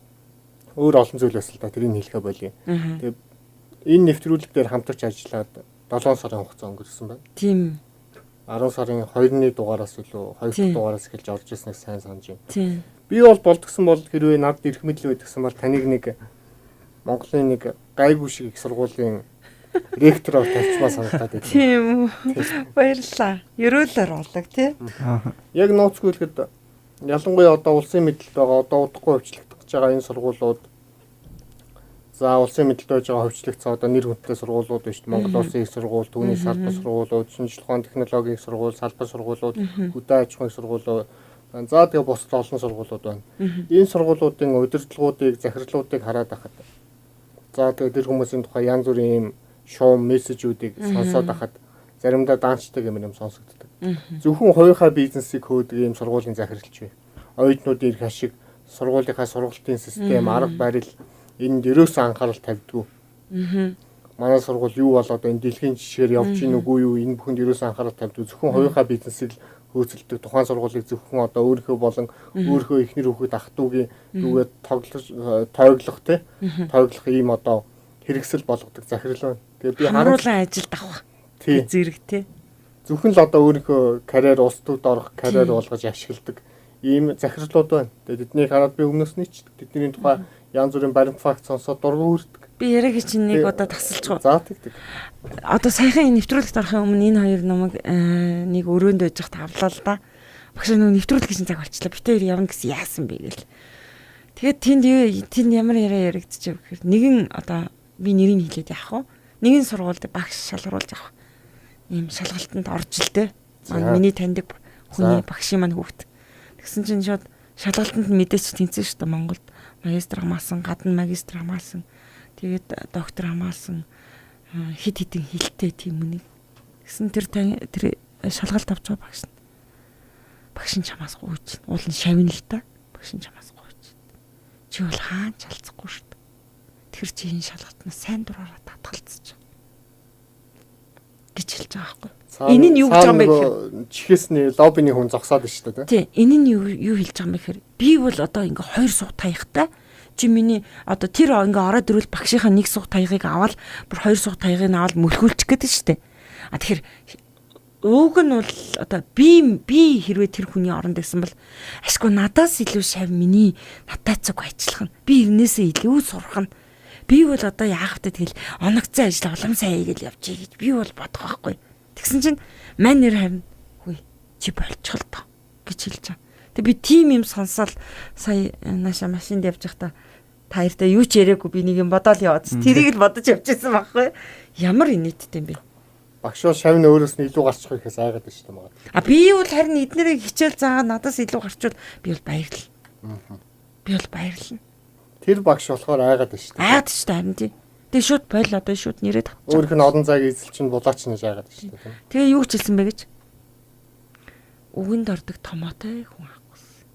өөр олон зүйл байсан л да тэрийг хэлэхэ болий. Тэгээд энэ нэвтрүүлэг дээр хамтарч ажиллаад 7 сарын хугацаа өнгөрсөн байна. Тийм. 10 сарын 2-ны дугаараас илүү 2 дахь дугаараас эхэлж орж ирснийг сайн санаж байна. Тийм. Би бол болдгсон бол хэрвээ надад ирэх мэдл байдгсан бол таныг нэг Монголын нэг гайгүй шиг их сургуулийн ректороор тавьчмаа санагдаад байна. Тийм. Баярлалаа. Ерөөлөөр болог тий. Яг нууцгүй хэлэхэд ялангуяа одоо улсын мэдэлд байгаа одоо удахгүй хөвчлөгдөх гэж байгаа энэ сургуулиуд за улсын мэдэлд байж байгаа хөвчлөгцөө одоо нэр хүндтэй сургуулиуд биш Монгол улсын их сургууль, түүний салбар сургуулиуд, шинжлэх ухааны технологийн сургууль, салбар сургуулиуд, хөдөө аж ахуйн сургуулиуд за тэгээ бусад олон сургуулиуд байна. Энэ сургуулиудын удирдлагуудыг, захирлуудыг хараад байхад за тэгээ тэр хүмүүсийн тухай янз бүрийн юм шуум мессежүүдийг сонсоод байхад заримдаа даанчдаг юм сонсогддог. Зөвхөн хувийнхаа бизнесийг хөөдөг юм сургуулийн захирлч бай. Оюутнуудын ирэх ашиг, сургуулийнхаа сургалтын систем, арга барил энд ерөөсөө анхаарал тавьдгүй. Манай сургууль юу болоод энэ дэлхийн жишгээр явж гин үгүй юу энэ бүхэнд ерөөсөө анхаарал тавьдгүй. Зөвхөн хувийнхаа бизнесийг хөөцөлдөг тухайн сургуулийг зөвхөн одоо өөрийнхөө болон өөрийнхөө эхнэр хүүхэд ах トゥ угийн юугээд тоглох ийм одоо хэрэгсэл болгодог захирал байна. Тэгээ би харуулan ажилд авах. Зэрэг тий. Зөвхөн л одоо өөрийнхөө карьер улс төвд орох карьер болгож ашигладаг ийм захирлууд байна. Тэгээ тэднийг хараад би өмнөөс нь ч тэдний тухай янз бүрийн баримт факт сонсоод дургу хүрдэг. Би яриаг чинь нэг удаа тасалчих. За тэгдэг. Одоо саяхан энэ нэвтрүүлэгт орохын өмнө энэ хоёр намайг нэг өрөөнд байж хат авлаа л да. Багш нөгөө нэвтрүүлэх гэсэн цаг болчлаа. Бид хоёр явна гэсэн яасан бэ гээл. Тэгээд тэнд ямар яриа яригдчих вэ гэхээр нэгэн одоо би нэрийг хэлээд яах вэ? Нэгэн сургуульд багш шалгаруулж авах. ийм шалгалтанд орж л дээ. Миний таньдаг хүний багшийн маань хүүхд. Тэгсэн чинь шууд шалгалтанд мэдээч тэнцсэн шүү дээ Монголд. Магистр хамаасан, гадна магистр хамаасан. Тэгээд доктор хамаасан хид хидэн хилтэй тийм үнийг. Тэгсэн тэр шалгалт авч байгаа багш. Багш нь чамаас гуйж. Уул нь шавна л та. Багш нь чамаас гуйж. Чи бол хаан чалцахгүй шүү дээ. Тэр чи энэ шалгалтнаас сайн дураараа татгалцчих. гэж хэлж байгаа байхгүй. Энэ нь юу гэж байгаа юм бэ гэхээр чихээсний лоббиний хүн зогсоод шүү дээ. Тийм. Энэ нь юу хэлж байгаа юм бэ гэхээр би бол одоо ингээ 2 суух таягтай чи миний одоо тэр ингээ ороод ирвэл багшийнхаа 1 суух таягийг аваад бүр 2 суух таягийг нь аваад мөлхүүлчих гээд шүү дээ. А тэгэхээр ууг нь бол одоо би хэрвээ тэр хүний оронд байсан бол ашгүй надаас илүү шав миний надтай цаг ажиллах нь би ирнээсээ илүү сурах нь би бол одоо яах вэ тэгэл оногцсон ажил улам сайн хийгээл явчих гэж би бол бодох байхгүй. Тэгсэн чинь мань нэр харин хүй чи болчихл тоо гэж хэлж байгаа. Тэг би тим юм сонсоод сая нааша машинд явж байхдаа таяртаа юу ч яриаггүй би нэг юм бодоол яваад тэрийг л бодож явчихсан байхгүй. Ямар инээдтэй юм бэ? Багш бол шавны өөрөөс нь илүү гарчих гэхээс айгаад байна шүү дээ магад. А би бол харин эднэрийг хичээл заагаад надаас илүү гарчвал би бол баярлал. Би бол баярлал. Тэр багш болохоор айгаад байна шүү дээ. Айгаад шүү дээ харин тий. Тэгээ шууд бойл одоо шууд нэрэд авчих. Өөрөх нь олон цагийн эзэл чинь булаач нэж айгаад байна шүү дээ. Тэгээ юу ч хэлсэн бэ гэж? Үгэнд ордог томоотой хүн авахгүйсэн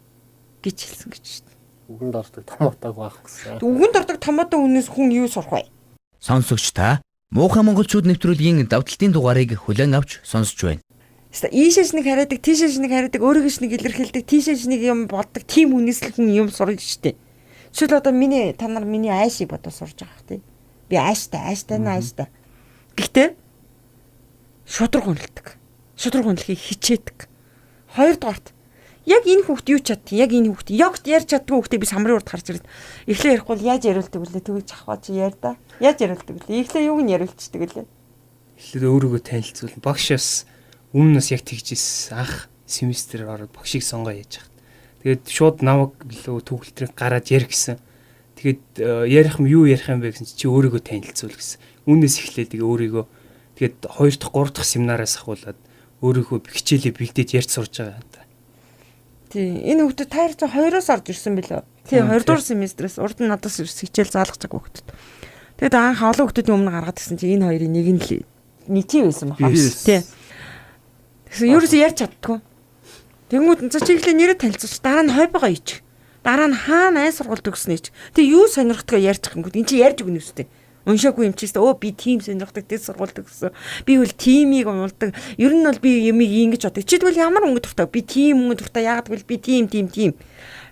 гэж хэлсэн гэж шүү дээ. Үгэнд ордог томоотойг авахгүйсэн. Үгэнд ордог томоотой хүнээс хүн юу сурах вэ? Сонсогч та Муухай монголчууд нэвтрүүлгийн давталтын дугаарыг хүлээн авч сонсож байна. Ийшээш нэг хараадаг, тийшээш нэг хараадаг, өөрийгөөш нэг илэрхийлдэг, тийшээш нэг юм боддог, тийм хүнээс л хүн юм сурж штэ. Жишээл одоо та нар миний айшийг бодож сурж байгаа хэ. Би айштай нааштай. Гэхдээ шудраг хүнэлдэг. Шудраг хүнлэхийг хичээдэг. Хоёрдугаарт яг энэ хүүхд юу чаддаг? Яг энэ хүүхд ёгт ярьж чаддгүй хүүхдээ би самрын урд гарч ирээд эхлээ ярихгүй яаж яриулдаг вүлээ төгөж авах чи яар да. Яаж яриулдаг вүлээ? Эхлээ юуг нь яриулчихдаг вүлээ? Эхлээд өөрийгөө танилцуул. Багшаас өмнөөс яг тэгжсэн анх семестрээр ороод багшийг сонгоо яаж хат. Тэгээд шууд намайг билүү төгөлтрийг гараад ярих гэсэн. Тэгээд ярих юм юу ярих юм бэ гэсэн чи өөрийгөө танилцуул гэсэн. Үүнээс эхлээд тэгээ өөрийгөө тэгээд 2 дахь 3 дахь семинараас ахуулаад өөрийгөө хичээлээ бэлдээд ярьж сурж байгаа юм та. Тий, энэ хүүхдүүд таар чи 2-оос орж ирсэн билээ. Тий, 2 дугаар семестрээс урд нь надаас хичээл заалгаж байгаа хүүхдүүд. Тэгэд анх олон хүүхдүүдийн өмнө гаргаад ирсэн чи энэ хоёрын нэг нь л нийтийн байсан байна. Тий. Тэгсэн ерөөсөө ярьж чаддгүй. Тэнгүүд за чи ихлэ нэрээ танилцуулж дараа нь хойбогоо ич. Дараа нь хаана ай сургуульд өгснэй ч. Тэг юу сонирхтойгоо ярьж байгаа юм. Энд чи ярьж өгнө үстэй. Уншаагүй юм чийс би тим сонирхдаг тэг сургуульд өгсөн. Би бол тимийг унуулдаг. Ер нь бол би юмыг ингэж боддог. Чи тэгвэл ямар өнгө дуртай? Би тим өнгө дуртай. Яагаад гэвэл би тим.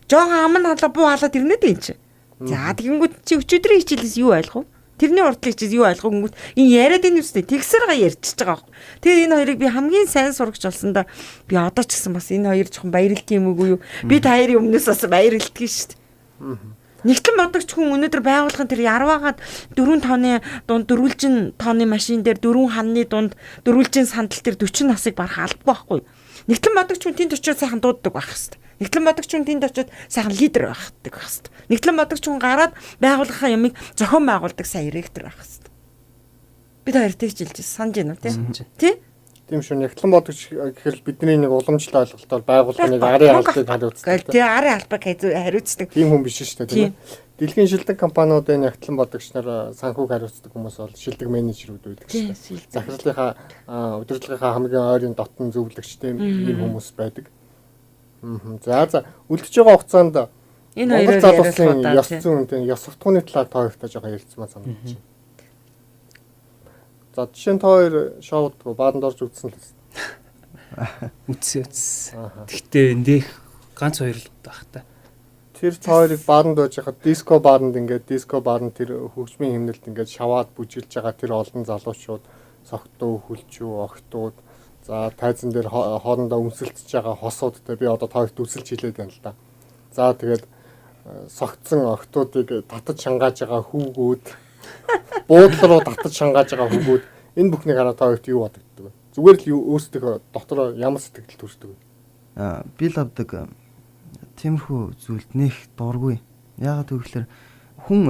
Жохон аман халаа буу халаад ирнэ дээ энэ чи. За тэгэнгүүт чи өчигдрийн хичээлээс юу ойлгов? Тэрний урдлыг чи юу ойлгов гингүүт энэ яриад энэ үстэй тэгсэрга ярьчихж байгаа байхгүй. Тэгээ энэ хоёрыг би хамгийн сайн сурагч болсондоо би одоо ч гэсэн бас энэ хоёр жоохон баярлт юм уу юу? Би та хоёрын өмнөөс бас баярлтгий шүү дээ. Нэгтлэн бодогч хүн өнөөдөр байгууллагын тэр ярваагаад 4 тооны дунд дөрвөлжин тооны машин дээр 4 ханны дунд дөрвөлжин сандал дээр 40 насыг барах албагүй байхгүй. Нэгтлэн бодогч хүн тэнд очиод сайхан дууддаг байх хэвээр. Нэгтлэн бодогч хүн тэнд очиод сайхан лидер байх хэвээр. Нэгтлэн бодогч хүн гараад байгууллагын ямыг зохион байгуулдаг сайн директор байх хэвээр. Би та хоёр тэгж хэлж санаж байна уу тий? Тийм шүү. Нэгтлэн бодогч гэхэл бидний нэг уламжлал ойлголтоор байгууллагын нэг арын албыг хариуцдаг. Тий, арын албыг хариуцдаг. Тийм хүн биш шүү дээ, тийм ээ. Дэлхийн шилдэг компаниудын нэгтлэн бодогч нар санхүүг хариуцдаг хүмүүс бол шилдэг менежерүүд байдаг шүү дээ. Захирлынхаа удирдлагынхаа хамгийн ойрын дотн зөвлөгчтэй ийм хүмүүс байдаг. За үлдэж байгаа хугацаанд энэ Монгол хоёроо залуусын ёс зүйн тийм ёс суртахууны талаар та хоёртай жоохон ярилцмаа санагдаж байна. За жишээ нь та хоёр шоуд бааданд орж үзсэн л байна. Үтсэн. Гэхдээ нэх ганц хоёр л байх та. Тэр та хоёрыг бааданд байж хахад диско бааданд тэр хөгжмийн хэмнэлд ингээд шаваад бүжиглж байгаа тэр олон залуучууд согтуу хөлчүү охтууд за тайзан дээр хоорондоо өмсөлдөж байгаа хосуудтай би одоо та хоёрт үсэлж хэлээд байна л да. За тэгээд согтсон охтуудыг татаж шангааж байгаа хүүгүүд буудлын руу татаж шангааж байгаа хүүгүүд энэ бүхнийг хараад та хоёрт юу бодогддог вэ? Зүгээр л өөрсдөө дотор ямар сэтгэл төрдөг вэ? Би л авдаг тиймэрхүү зүйлд нэх дургүй. Яагаад гэвэл хүн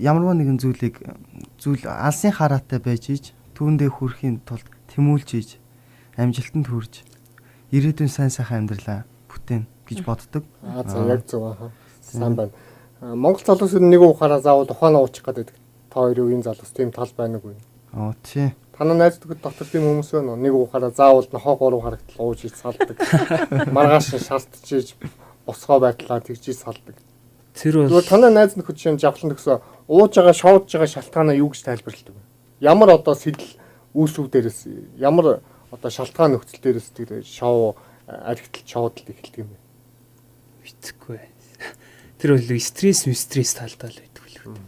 ямарваа нэгэн зүйл алсын хараатай байж ийж түүндээ хүрэхийн тулд тэмүүлж ийж амжилтанд хүрж ирээдүйн сайн сайхан амьдралаа бүтээн гэж боддог. За яг зөв аа. Сайн байна. Монгол залуусууд нэг ухаараа заавал ухаанаа уучих гэдэг. Та хоёрын үеийн залуус тийм тал байна уу? Тий. Танаа найздагд дотор тийм хүмүүс байна уу? Нэг ухаараа заавал нохоо 3 харагдтал ууж ич салдаг. Маргааш шалтчиж босгоо байдлаа тэгж салдаг. Тэр бол Тэгвэл танаа найз нөхөд чинь жавхлан төгсөө ууж байгаа шоудж байгаа шалтгаанаа юу гэж тайлбарладаг вэ? Ямар одоо сэтэл үүсвэр дээрээс ямар одоо шалтгаан нөхцөл дээрээс тэр шоу архитект шоудалд эхэлдэг юм бэ? битгүй. Тэр бол стресс талдаа л байдаг л.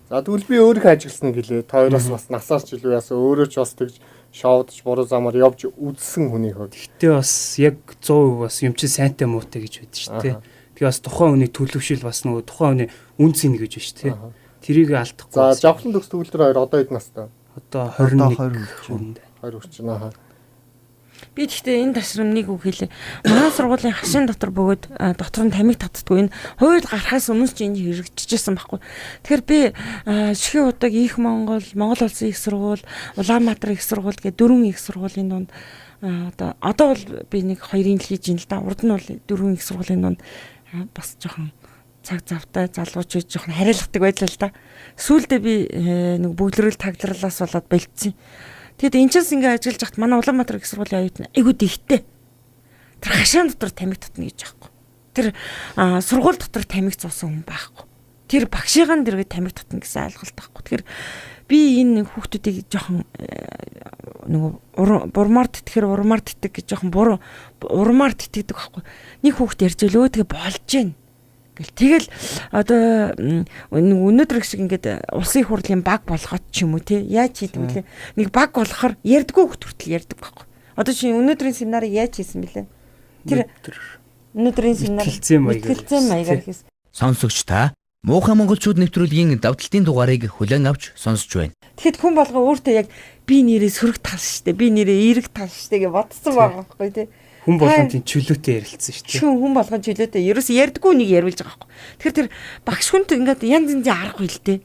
За тэгвэл би өөрийнхөө ажигласныг хэлээ. Та хоёроос бас насаарч илүү яасан өөрөө ч бас тэгж шоудж буруу замаар явж үзсэн хүний хувьд. Гэтэ бас яг 100% бас юм чи сайнтай муутай гэж байдаг шүү дээ. Тэгээ бас тухайн хүний төлөвшил бас нөгөө тухайн хүний үн цэн гэж байна шүү дээ. Тэрийг алдахгүй. За жавхлан төгс төвлөр хоёр одоо хэд настай? Одоо 21 20 20 Би гэхдээ энэ ташрамныг үг хэлээ. Манай сургуулийн хашийн дотор бөгөөд дотор нь тамиг татдаггүй. Энэ хууль гарахаас өмнө ч энэ хэрэгжижсэн байхгүй. Тэгэхээр би Шихийн удаг их Монгол улсын их сургууль, Улаанбаатар их сургууль гэдэг 4 их сургуулийн дунд одоо бол би нэг 2-ын хийж ин л да. Урд нь бол 4 их сургуулийн дунд бас жоохон цаг завтай залуучууд жоохон хариалгадаг байлаа л да. Сүүлдээ би нэг бүглэрэл тагларлаас болоод болцсон. Тэгэд энэ ч ингээ ажиллаж хат манай Улаанбаатар их сургуулийн оюутан айгуу дихтэй. Тэр хашаан дотор тамиг татна гэж байхгүй. Тэр сургууль дотор тамиг зуусан хүн байхгүй. Тэр багшийн дэргээ тамиг татна гэсэн ойлголт байхгүй. Тэгэхээр би энэ хүүхдүүдийг жоохон нөгөө бурмаар тэтгэхэр урмаар тэтг гэж жоохон буруу урмаар тэтгэдэг байхгүй. Нэг хүүхд ярьж лөө тэгээ болж гин. Тэгэл одоо өнөөдөр их шиг ингээд улсын хурлын баг болгоод ч юм уу те яаж хийдэг вэ? Нэг баг болохоор ярьдгүй хөлт хүртэл ярьдаг байхгүй. Одоо чи өнөөдрийн семинарыг яаж хийсэн бэлээ? Тэр өнөөдрийн семинар хэлцээ маягаар хийсэн. Сонсогч та муухай монголчууд нэвтрүүлгийн давталтын дугаарыг хүлээн авч сонсож байна. Тэгэхэд хүн болго өөртөө яг би нэрээ сөрөг тал штэ, би нэрээ эерэг тал штэ гэж бодсон байгаа байхгүй те. Хүн болгон тийм чөлөөтэй ярилцсан шүү дээ. Хүн болгон чөлөөтэй. Ерөөс ярьдгүй нэг ярьулж байгаа байхгүй. Тэгэхээр тэр багш хүнт ингээд янз янзын арга хэл дээ.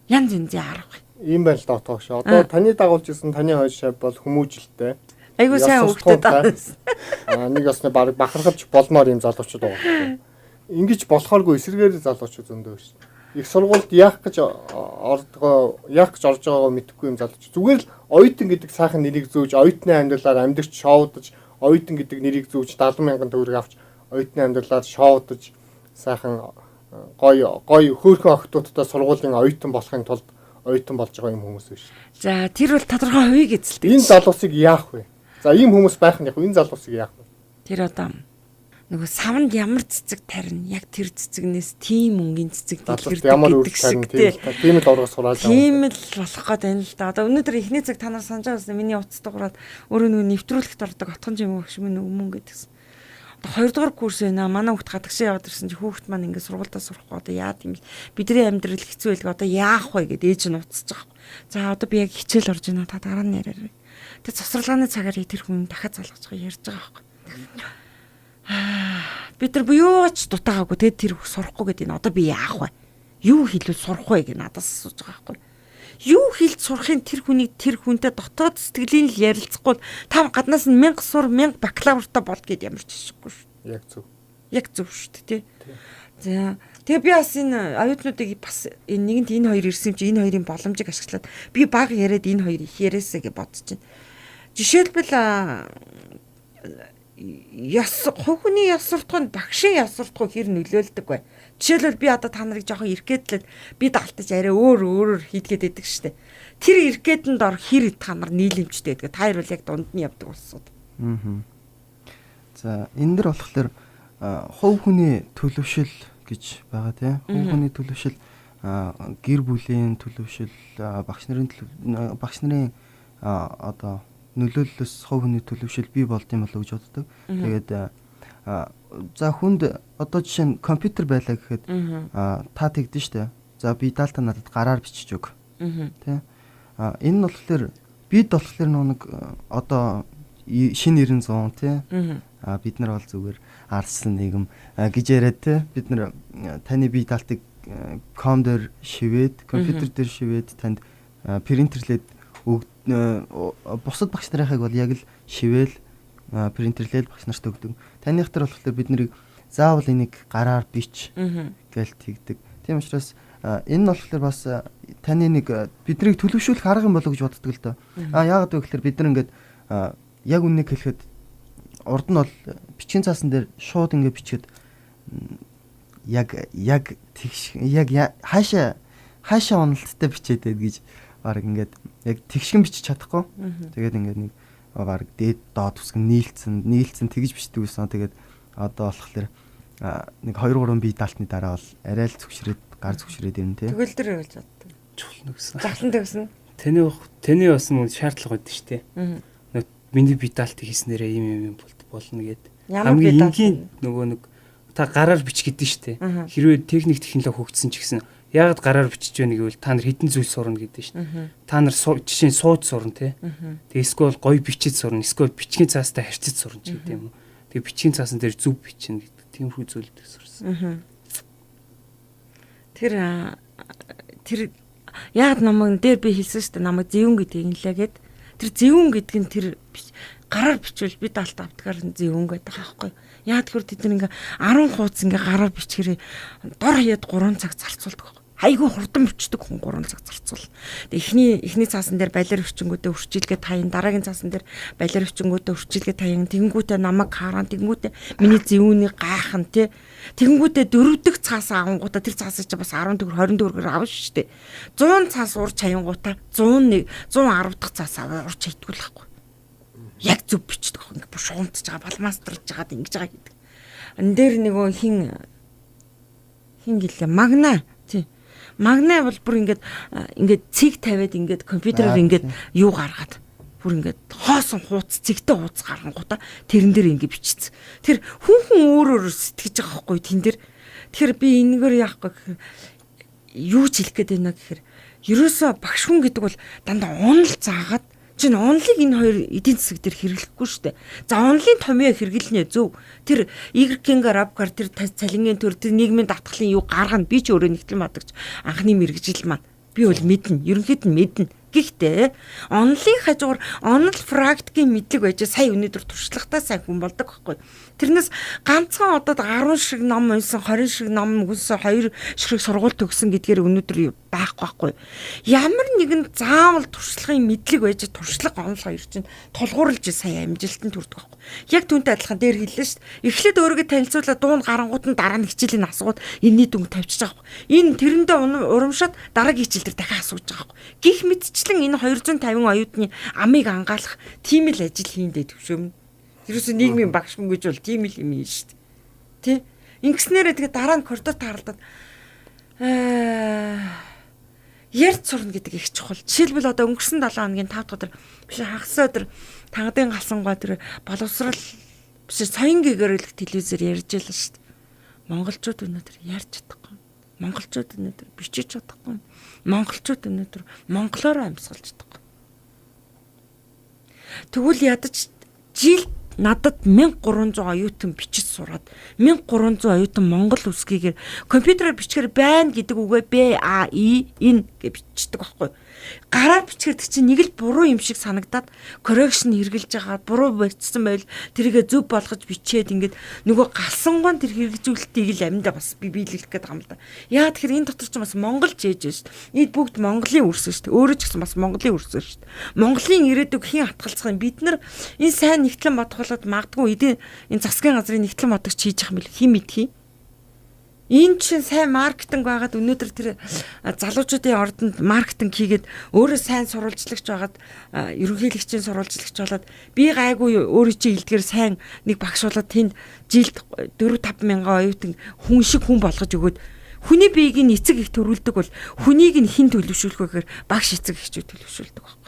Янз янзын арга. Ийм байл даа тоогш. Одоо таны дагуулж исэн таны хойш бол хүмүүжлтэй. Айгуу сайн хөвгтэй даа. Нэг ясны баг бахархаж болмоор юм залуучууд байгаа. Ингиж болохооргүй эсэргээр залуучууд зөндөө шүү. Их сургуульд яах гэж орж байгаагаа мэдэхгүй юм залууч. Зүгээр л оюутан гэдэг сайхан нэрийг зөөж оюутны амьдралаар амьдч шоудаж оюутан гэдэг нэрийг зүүж 70,000 төгрөг авч оюутны амьдралаар шоудаж сайхан гоё хөөрхөн охтуудтай сургуулийн оюутан болохын тулд оюутан болж байгаа юм хүмүүс биш. За тэр бол тодорхой хувийг эзэлдэг. Энэ залуусыг яах вэ? За ийм хүмүүс байх нь яг энэ залуусыг яах вэ? Тэр одоо нөгөө савнд ямар цэцэг тарина яг тэр цэцэгнээс тийм өнгийн цэцэг дэлгэрдэг гэдэг шиг тийм л ургас сурааж байгаа. Тийм л болох гээд байна л да. Одоо өнөөдөр эхний цаг та нар санаж байгаас миний утас дуурайд өөрөө нөгөө нэвтрүүлэгт ордог отхон жимээ багш минь өмнө гэдгсэн. Одоо 2 дугаар курс байна. Манай хүүхд гадагшаа яваад ирсэн чи хүүхд маань ингээд сургуультай сурахгүй одоо яа тийм бидний амьдрал хэцүү байлг одоо яах вэ гэд ээж нь утасж байгаа. За одоо би яг хичээл орж байна. Та дараа нь яриарай. Тэг цусралгааны цагаар тэр хүн дахиад залгаж байгаа ярьж байгаа байхгүй. Бид нар буюуч дутаагаагүй тэгээд тэр сурахгүй гэдэг энэ одоо би яах вэ? Юу хэлвэл сурах вэ гэж надаас асууж байгаа байхгүй. Юу хэлж сурахын тэр хүнийг тэр хүнтэй дотоод сэтгэлийн л ярилцахгүй та гаднаас нь 1000 сур 1000 бакалавртай бол гэд ямар ч шиггүй шүү. Яг зөв. Яг зөв шүү дээ тий. За тэгээ би бас энэ оюутнуудыг бас энэ нэгэнт энэ хоёр ирсэн юм чи энэ хоёрын боломжийг ашиглаад би баг яриад энэ хоёр их яриасаа гэж бодож байна. Жишээлбэл хувийн яс суртахуунд багшийн яс суртахуу хэр нөлөөлдөг вэ? Жишээлбэл би одоо та нарыг жоохон иргэдлээд би даалтаж арай өөрөөр хийдгээд байдаг штэ. Тэр иргэдэнд ор хэр та нар нийлэмжтэй гэдэг. Та хоёр бол яг дунд нь явдаг болсон. За энэ дэр болохоор хувь хүний төлөвшил гэж байгаа тийм. Хувь хүний төлөвшил гэр бүлийн төлөвшил багш нарын одоо нөлөөллөөс хувь хүний төлөвшил бий болд юм болоо гэж боддог. Тэгээд за хүнд одоо жишээ нь компьютер байлаа гэхэд та тэгдэн штэ. За би даалта надад гараар бичиж өг. Тэ. Энэ нь болохоор бид болохоор нэг одоо шинэ 900 тий. Бид нар бол зүгээр арсан нэгэн гэж яриад тий. Бид нар таны бие даалтыг ком дээр шивээд, компьютер дээр шивээд танд принтерлээд бусад багш нарынхыг бол яг л шивэл принтерлэл багш нарт өгдөг. Таних дээр болохоор бид нарыг заавал энийг гараар бич гэлт хийгдэг. Тийм учраас энэ нь болохоор бас таны нэг биднийг төлөвшүүлэх арга юм болов гэж боддог л доо. Яагаад вэ гэхээр бид нар ингээд яг үннийг хэлэхэд урд нь бол бичгийн цаасан дээр шууд ингээд бичгээд яг тэгш яг хаашаа онолттой бичээд байд гэж баг ингээд яг тэгшгэн бичиж чадахгүй. Тэгээд ингээд нэг баг дээд доод үсгэн нийлцэн тэгж бичдэг байсан. Тэгээд одоо болохоор нэг 2-3 бие даалтны дараа бол арай л зөвшрээд гар зөвшрээд ирнэ тий. Тэгвэл тэр гэж боддог. Чухал гэсэн. Заглан төгсөн. Тэний бас нэг шаардлага байдаг шүү дээ. Миний бие даалт хийснээрээ юм болно гэд. Хамгийн энгийн нөгөө нэг та гараар бич гэдэг шүү дээ. Хэрвээ техник технологи хөгжсөн ч гэсэн яагаад гараар бичиж байна гэвэл та нар хідэн зүйл сурна гэдэг шүү дээ. Та нар жишээ нь сууж сурна тий. Тэгээ эсвэл гоё бичиж сурна, эсвэл бичгийн цаастай харьцаж сурна ч гэдэг юм уу. Тэгээ бичгийн цаасан дээр зөв бичнэ гэдэг тиймэрхүү зүйлүүдийг сурсан. Тэр яагаад намайг дээр би хэлсэн шүү дээ. Намайг зэвүүн гэдэг юм лээ гэд. Тэр зэвүүн гэдэг нь тэр гараар бичвэл би даалт автгаар зэвүүн гэдэг байгаа байхгүй. Яагаад гэвэл тэд нэг 10 хуудас ингээ гараар бичгэрээ дор хаяад 3 цаг зарцуулдаг байхгүй. Айгүй хурдан бичдэг хүн 3 цаг зарцуул. Тэгээ эхний цаасан дээр балер өвчнгүүдээ үрчилгээ таян, дараагийн цаасан дээр балер өвчнгүүдээ үрчилгээ таян, тэгэнгүүтээ намайг харан, тэгэнгүүтээ миний зэвүүнийг гайхан тий. Тэгэнгүүтээ 4 дахь цаас авангуудаа тэр цаасыг чи бас 10 төгрөг 20 төгрөгөөр авна шүү дээ. 100 цаас урч хаянгуудаа 110 дахь цаас урч хайтгүй л байхгүй. Яг зөв бичдэг хөө ингээ шуунтж байгаа, балмастрж жагаад ингэж байгаа гэдэг. Эн дээр нөгөө хин гэлээ магна тий. Магна бол бүр ингээд цэг тавиад ингээд компьютероор ингээд юу гаргаад бүр ингээд хоосон хууц цэгтэй хууц гаргангуудаа тэрэн дээр ингээд бичсэн. Тэр хүн өөрөөр сэтгэж байгаа байхгүй тэн дээр. Тэгэхээр би энэгээр яахгүй гэхээр юу ч хэлэх гээд байна гэхээр ерөөсөө багш хүн гэдэг бол дандаа онол заагаад чинь онлыг энэ хоёр эдийн засаг дээр хэрэглэхгүй шүү дээ. За онлын томьёо хэрэглэнэ зөв. Тэр игркингээр авкар тэр цалингийн төр тэр нийгмийн давтгалын юу гаргана би ч өөрөө нэгтлэн мадагч анхны мэрэгжил маань би бол мэднэ. Ерөнхийд нь мэднэ. Гэхдээ онлын хажуугаар онл практикийн мэдлэг байж сая өнөөдөр туршлагатай сайн хүн болдог байхгүй. Тэрнээс ганцхан одоо 10 шиг ном унсан 20 шиг ном унсан 2 шиг сургууль төгсөн гэдгээр өнөөдөр байхгүй. Ямар нэгэн заавал туршлагын мэдлэг байж туршлага онл хоёр чинь тулгуурлаж сая амжилтанд хүрдэг байхгүй. Яг түүнтэй адилхан дээр хэллээ шүү дээ. Эхлээд өөрийгөө танилцуулаад дуун гарангууд нь дараа нь хичээлийн асуугаад энэний дүнг тавьчих байгаа байхгүй. Энэ тэрэндээ урамшаад дараагийн хичээл дээр дахин асууж байгаа байхгүй. Гэх мэтчлэн энэ 250 оюутны амыг ангаалах тийм л ажил хийндэ төвшөөмнө. Ерөөсөө нийгмийн багш хүн гэж бол тийм л юм юм шүү дээ. Тэ? Ингэснээрээ тэгээ дараа нь коридор тааралдаад ярьж сурна гэдэг их чухал. Жишээлбэл одоо өнгөрсөн 7 хоногийн 5 дахь өдөр биш хагас өдөр тангадын галсангой тэр боловсрал биш соён гэгэрэлх телевизээр ярьж байлаа шүү дээ. Монголчууд өнөөдөр ярьж чадахгүй. Монголчууд өнөөдөр бичиж чадахгүй. Монголчууд өнөөдөр монголоор амьсгалж чадахгүй. Тэгвэл ядаж жил надад 1300 оюутан бичиж сураад 1300 оюутан монгол үсгийгээр компьютероор бичгээр байна гэдэг үгээ ин гэж бичдэг байхгүй. Гараар бичгээд чинь нэг л буруу юм шиг санагдаад коррекшн хэрэгжилж байгаа буруу барьцсан байл тэрийгэ зөв болгож бичээд ингээд нөгөө галсангуун тэр хэрэгжүүлэлтийг л амьдаа бас би биелүүлэх гээд байгаа юм л да. Яа тэгэхээр энэ дотор ч бас монголч ээж шүү дээ. Энд бүгд монголын үрсэн шүү дээ. Өөрөө ч гэсэн бас монголын үрсэн шүү дээ. Монголын ирээдүг хэн хатгалцах юм бид нар энэ сайн нэгтлэн бодголоод магадгүй энэ засгийн газрын нэгтлэн бодогч хийж байгаа юм бэл хэн мэдхий. Энэ чинь сайн маркетинг байгаад өнөөдөр тэр залуучуудын ордонд маркетинг хийгээд өөрөө сайн сурвалжлагч байгаад ерөнхийлөгчийн сурвалжлагч болоод би гайгүй өөрөө чи хэлдгээр сайн нэг багшуулаад тэнд жилд 4-5 мянган оюутан хүн шиг хүн болгож өгөөд хүний биеийг нь эцэг их төрүүлдэг бол хүнийг нь хэн төлөвшүүлэх вэ гэхээр багш эцэг эхчүүд төлөвшүүлдэг байхгүй.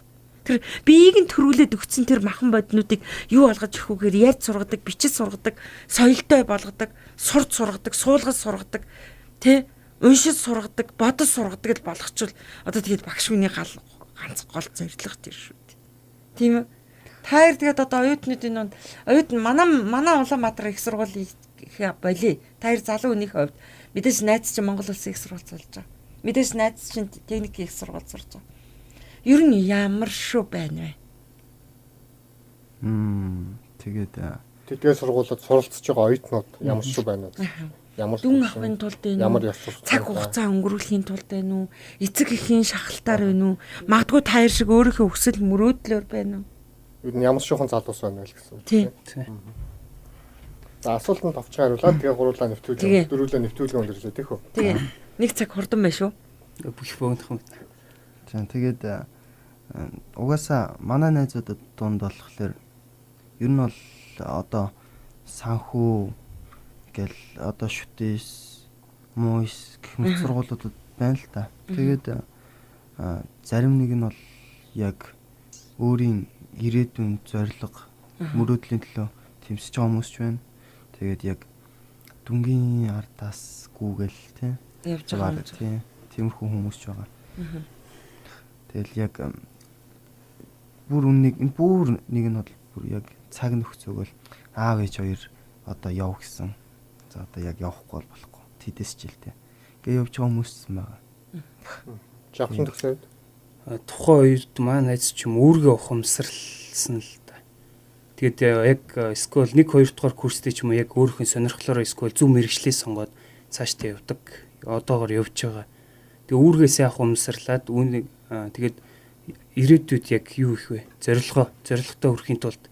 Тэр биеийг нь төрүүлээд өгсөн тэр махан боднуудыг юу болгож өгөх вэхээр ярьж сургадаг, бичиж сургадаг, соёлтой болгодог, сурд сургадаг, суулгаж сургадаг, тэ уншиж сургадаг, бодож сургадаг л болгочвол одоо тэгээд багш хүний ганц гол зорилго тэр шүү дээ. Тийм үү? Таяр тэгээд одоо оюутнуудын оюутан манай Улаанбаатар их сургуулийн их болий. Таяр залуу хүнийх хувьд мэдээж найз чинь Монгол улсын их сургууль сурж байгаа. Мэдээж найз чинь техникийн их сургууль сурж байгаа. Ер нь ямар шүү байна вэ? Тэгээд тэдгээр сургуулиуд суралцж байгаа оюутнууд ямар шүү байна вэ? Ямар Дүн авахын тулд байна уу? ямар ёс Цаг хугацаа өнгөрүүлэхийн тулд байна уу? Эцэг эхийн шахалтаар байна уу? Магадгүй таяр шиг өөрийнхөө өсөл мөрөөдлөөр байна уу? Юу н ямар шуухан залуус байна вэ гэсэн үг Тийм. За асуултанд товч хариулаад тэгээ гурлаа нэвтрүүлээ. Дөрвөлөө нэвтрүүлгээ өндөрлөө тийх үү? Тэгээ нэг цаг хурдан байна шүү. Бүх богдох юм. за тэгээд угаасаа манай найзуудад дунд болохоор ер нь бол одоо санхүү гэл одоо шүтэс муйс гэх мэт сургуулиудад байна л та. Тэгээд зарим нэг нь бол яг өөрийн ирээдүйн зорилго мөрөөдлийн төлөө тэмцэж байгаа хүмүүс ч байна. Тэгээд яг дүнгийн ардаас гүгэл тий Явж байгаа юм. тий тиймэрхүү хүмүүс ч байгаа. Тэгэл яг бүр нэг нь бол бүр яг цаг нөхцөөгөл аав ээж хоёр одоо яв гэсэн. За одоо яг явахгүй болохгүй. Тэдэс жилтэй. Гээ явж байгаа хүмүүс байгаа. Жавхан төгсөөд Тухайн үед маань найз ч юм өөргөө ухамсарлсан л да. Тэгээд яг скол 1 2 дугаар курстэй ч юм уу яг өөрийнхөө сонирхлоороо скол зөв мэрэгчлээ сонгоод цаашдаа явдаг. Одоогоор явж байгаа. Тэгээ үүргээ сайхан ухамсарлаад тэгээд ирээдүйд яг юу их вэ? Зорилготой хүрэхийн тулд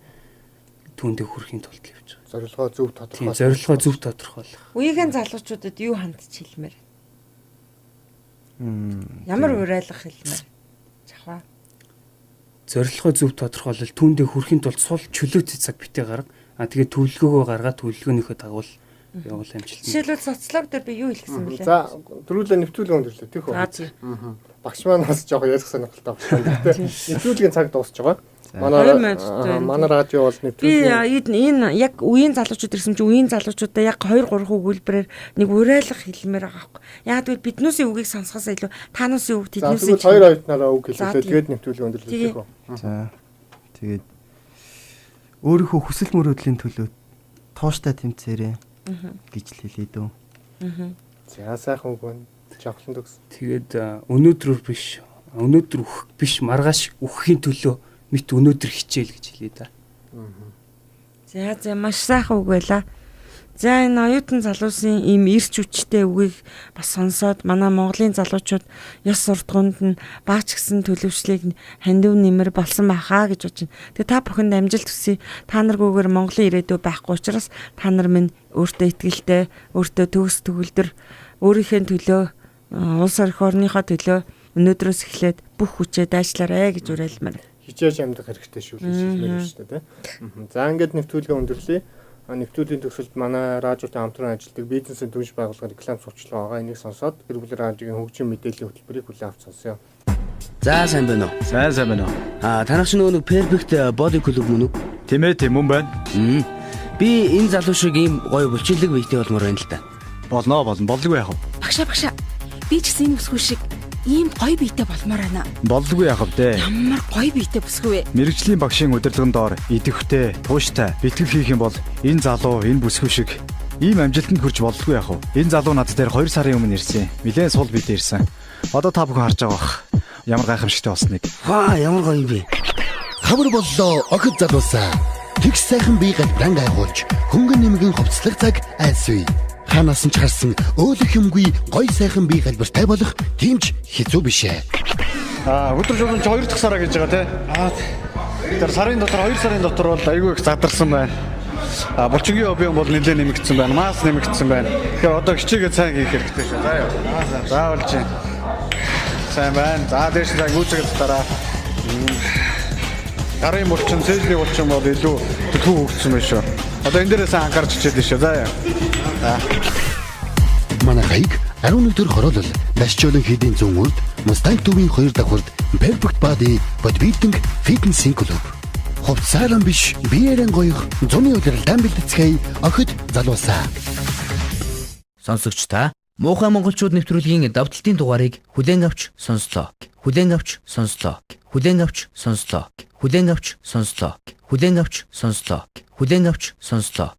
түүндээ хүрэхийн тулд л явж байгаа. зорилгоо зөв Тийм, тодорхойлох. зорилгоо зөв тодорхойлох. Үеийн залуучуудад юу хандж хэлмээр? Ямар урайлах хэлмээр? Жахаа. Зорилгоо зөв тодорхойлол түүндээ хүрэхийн тулд сул чөлөөтэй цаг битээ гарга. Тэгээд төлөвлөгөөгөө гаргаад төлөвлөгөөнийхөө дагуул явуул амжилт. Жишээлбэл социолог дээр би юу хэлсэн бэлээ? За дөрвөлөө нэвтрүүлгээ өндөрлөө тийх үү? Багш маань бас жоохон ярих сонирхолтой байна. Гэхдээ нэвтрүүлгийн цаг дуусч байгаа. Манай радио бол Би нэвтрүүлгийн энэ яг үеийн залуучууд ирсэн чинь үеийн залуучуудаа яг 2 3 өгүүлбэрээр нэг урайлах хэлмээр байгаа байхгүй. Яг тэгвэл биднүүсийн үгийг сонсохоос илүү таануусын үг За тэднүүсийн тэгвэл хоёр оюутнаараа үг хэлүүлээ. Тэгээд нэвтрүүлгээ өндөрлөө тийх үү? За тэгээд өөрийнхөө хүсэл мөрөөдлийн төлөө тууштай тэмцээрэй гэж л хэлээ дөө. За сайхан үг байна. Жавхлан төгс. Тэгээд өнөөдрөөр биш, өнөөдөр өөх биш, маргааш өөххийн төлөө мэд өнөөдөр хичээл гэж хэлээ да. За маш сайхан үг байла. За энэ оюутан залуусын ийм эрч хүчтэй үгийг бас сонсоод манай Монголын залуучууд ёс суртахуунд нь баач гисэн төлөвшлийг хандив нэмэр болсон байхаа гэж бодож байна. Тэгээ та бүхэнд амжилт хүсье. Та наргүйгээр Монголын ирээдүй байхгүй учраас та нар минь өөртөө итгэлтэй, өөртөө төгс төгөлдөр өөрийнхөө төлөө улс орныхоо төлөө өнөөдрөөс эхлээд бүх хүчээ дайчлаарай гэж уриалмаар. Хичээж амьдах хэрэгтэй шүү гэж хэлмээр байна шүү дээ. За ингээд нэвтрүүлгээ өндөрлөе. Нэвтрүүлгийн төгсөлд манай радиотой хамтран ажилладаг бизнесийн түнш байгууллагын реклам сурчлага байгаа. Энийг сонсоод гэр бүл радиогийн хөгжим мэдээллийн хөтөлбөрийг хүлээн авч сонсъё. За сайн байна уу? Сайн байна уу? Танах чинь нөгөө perfect body club мөн үү? Тийм ээ, тийм юм байна. Би энэ залуу шиг ийм гоё булчинлэг биетэй болмоор байна л да. Болно, болдоггүй яах вэ? Багшаа. Би ч гэсэн энэ бүсгүй шиг ийм гоё биетэй болмоор байна. Болдоггүй яах вэ? Ямар гоё биетэй бүсгүй вэ? Мэргэжлийн багшийн удирдлагын доор идэвхтэй, тууштай бэлтгэл хийх юм бол энэ залуу энэ бүсгүй шиг ийм амжилтанд хүрч болдоггүй яах вэ? Энэ залуу над дээр 2 сарын өмнө ирсэн. Нилээн сул биетэй ирсэн. Одоо та бүхэн харж байгаа бах. Ямар гайхамшигтай болсныг. Ямар гоё юм бэ? Хавар боллоо охид залуусаа. Тэгс сайхан бие галбран гайхуулж хөнгөн нэмгэн хувцлах цаг айсвэ. Ханаас нь ч харсан өөлөх юмгүй гоё сайхан бие галбартай болох тиймч хэцүү биш ээ. Өдөр шөнөж 2 дахь сараа гэж байгаа те. Тэр сарын дотор 2 сарын дотор бол айгүй их задарсан байна. Булчингийн объем бол нэлээд нэмэгдсэн байна. Масс нэмэгдсэн байна. Тэгэхээр одоо хичээгээ сайн хийх хэрэгтэй шүү. За яа. Заавал чинь. Сайн байна. За дээш нь гүйцэтгэл дараа. Гарын булчин, цэжлийн булчин бол илүү төлөв хөгжсөн байна шүү. Одоо энэ дээрээс анхаарч хичээд шүү. За яа. Манай хаяг 11 хороолол Дашчолон хэдийн зүүн урд Mustang төвийн 2 давхурд Perfect Body Bodybuilding Fitness Club. Хувцааран биш биеэрэн гоёх зуны удиралдаан бэлтгэцгээе охид залуусаа. Сонсогч та Муухай монголчууд нэвтрүүлгийн давталтын дугаарыг хүлээн авч сонслоо. Хүлээн авч сонслоо. Хүлээн авч сонслоо. Хүлээн авч сонслоо. Хүлээн авч сонслоо. Хүлээн авч сонслоо.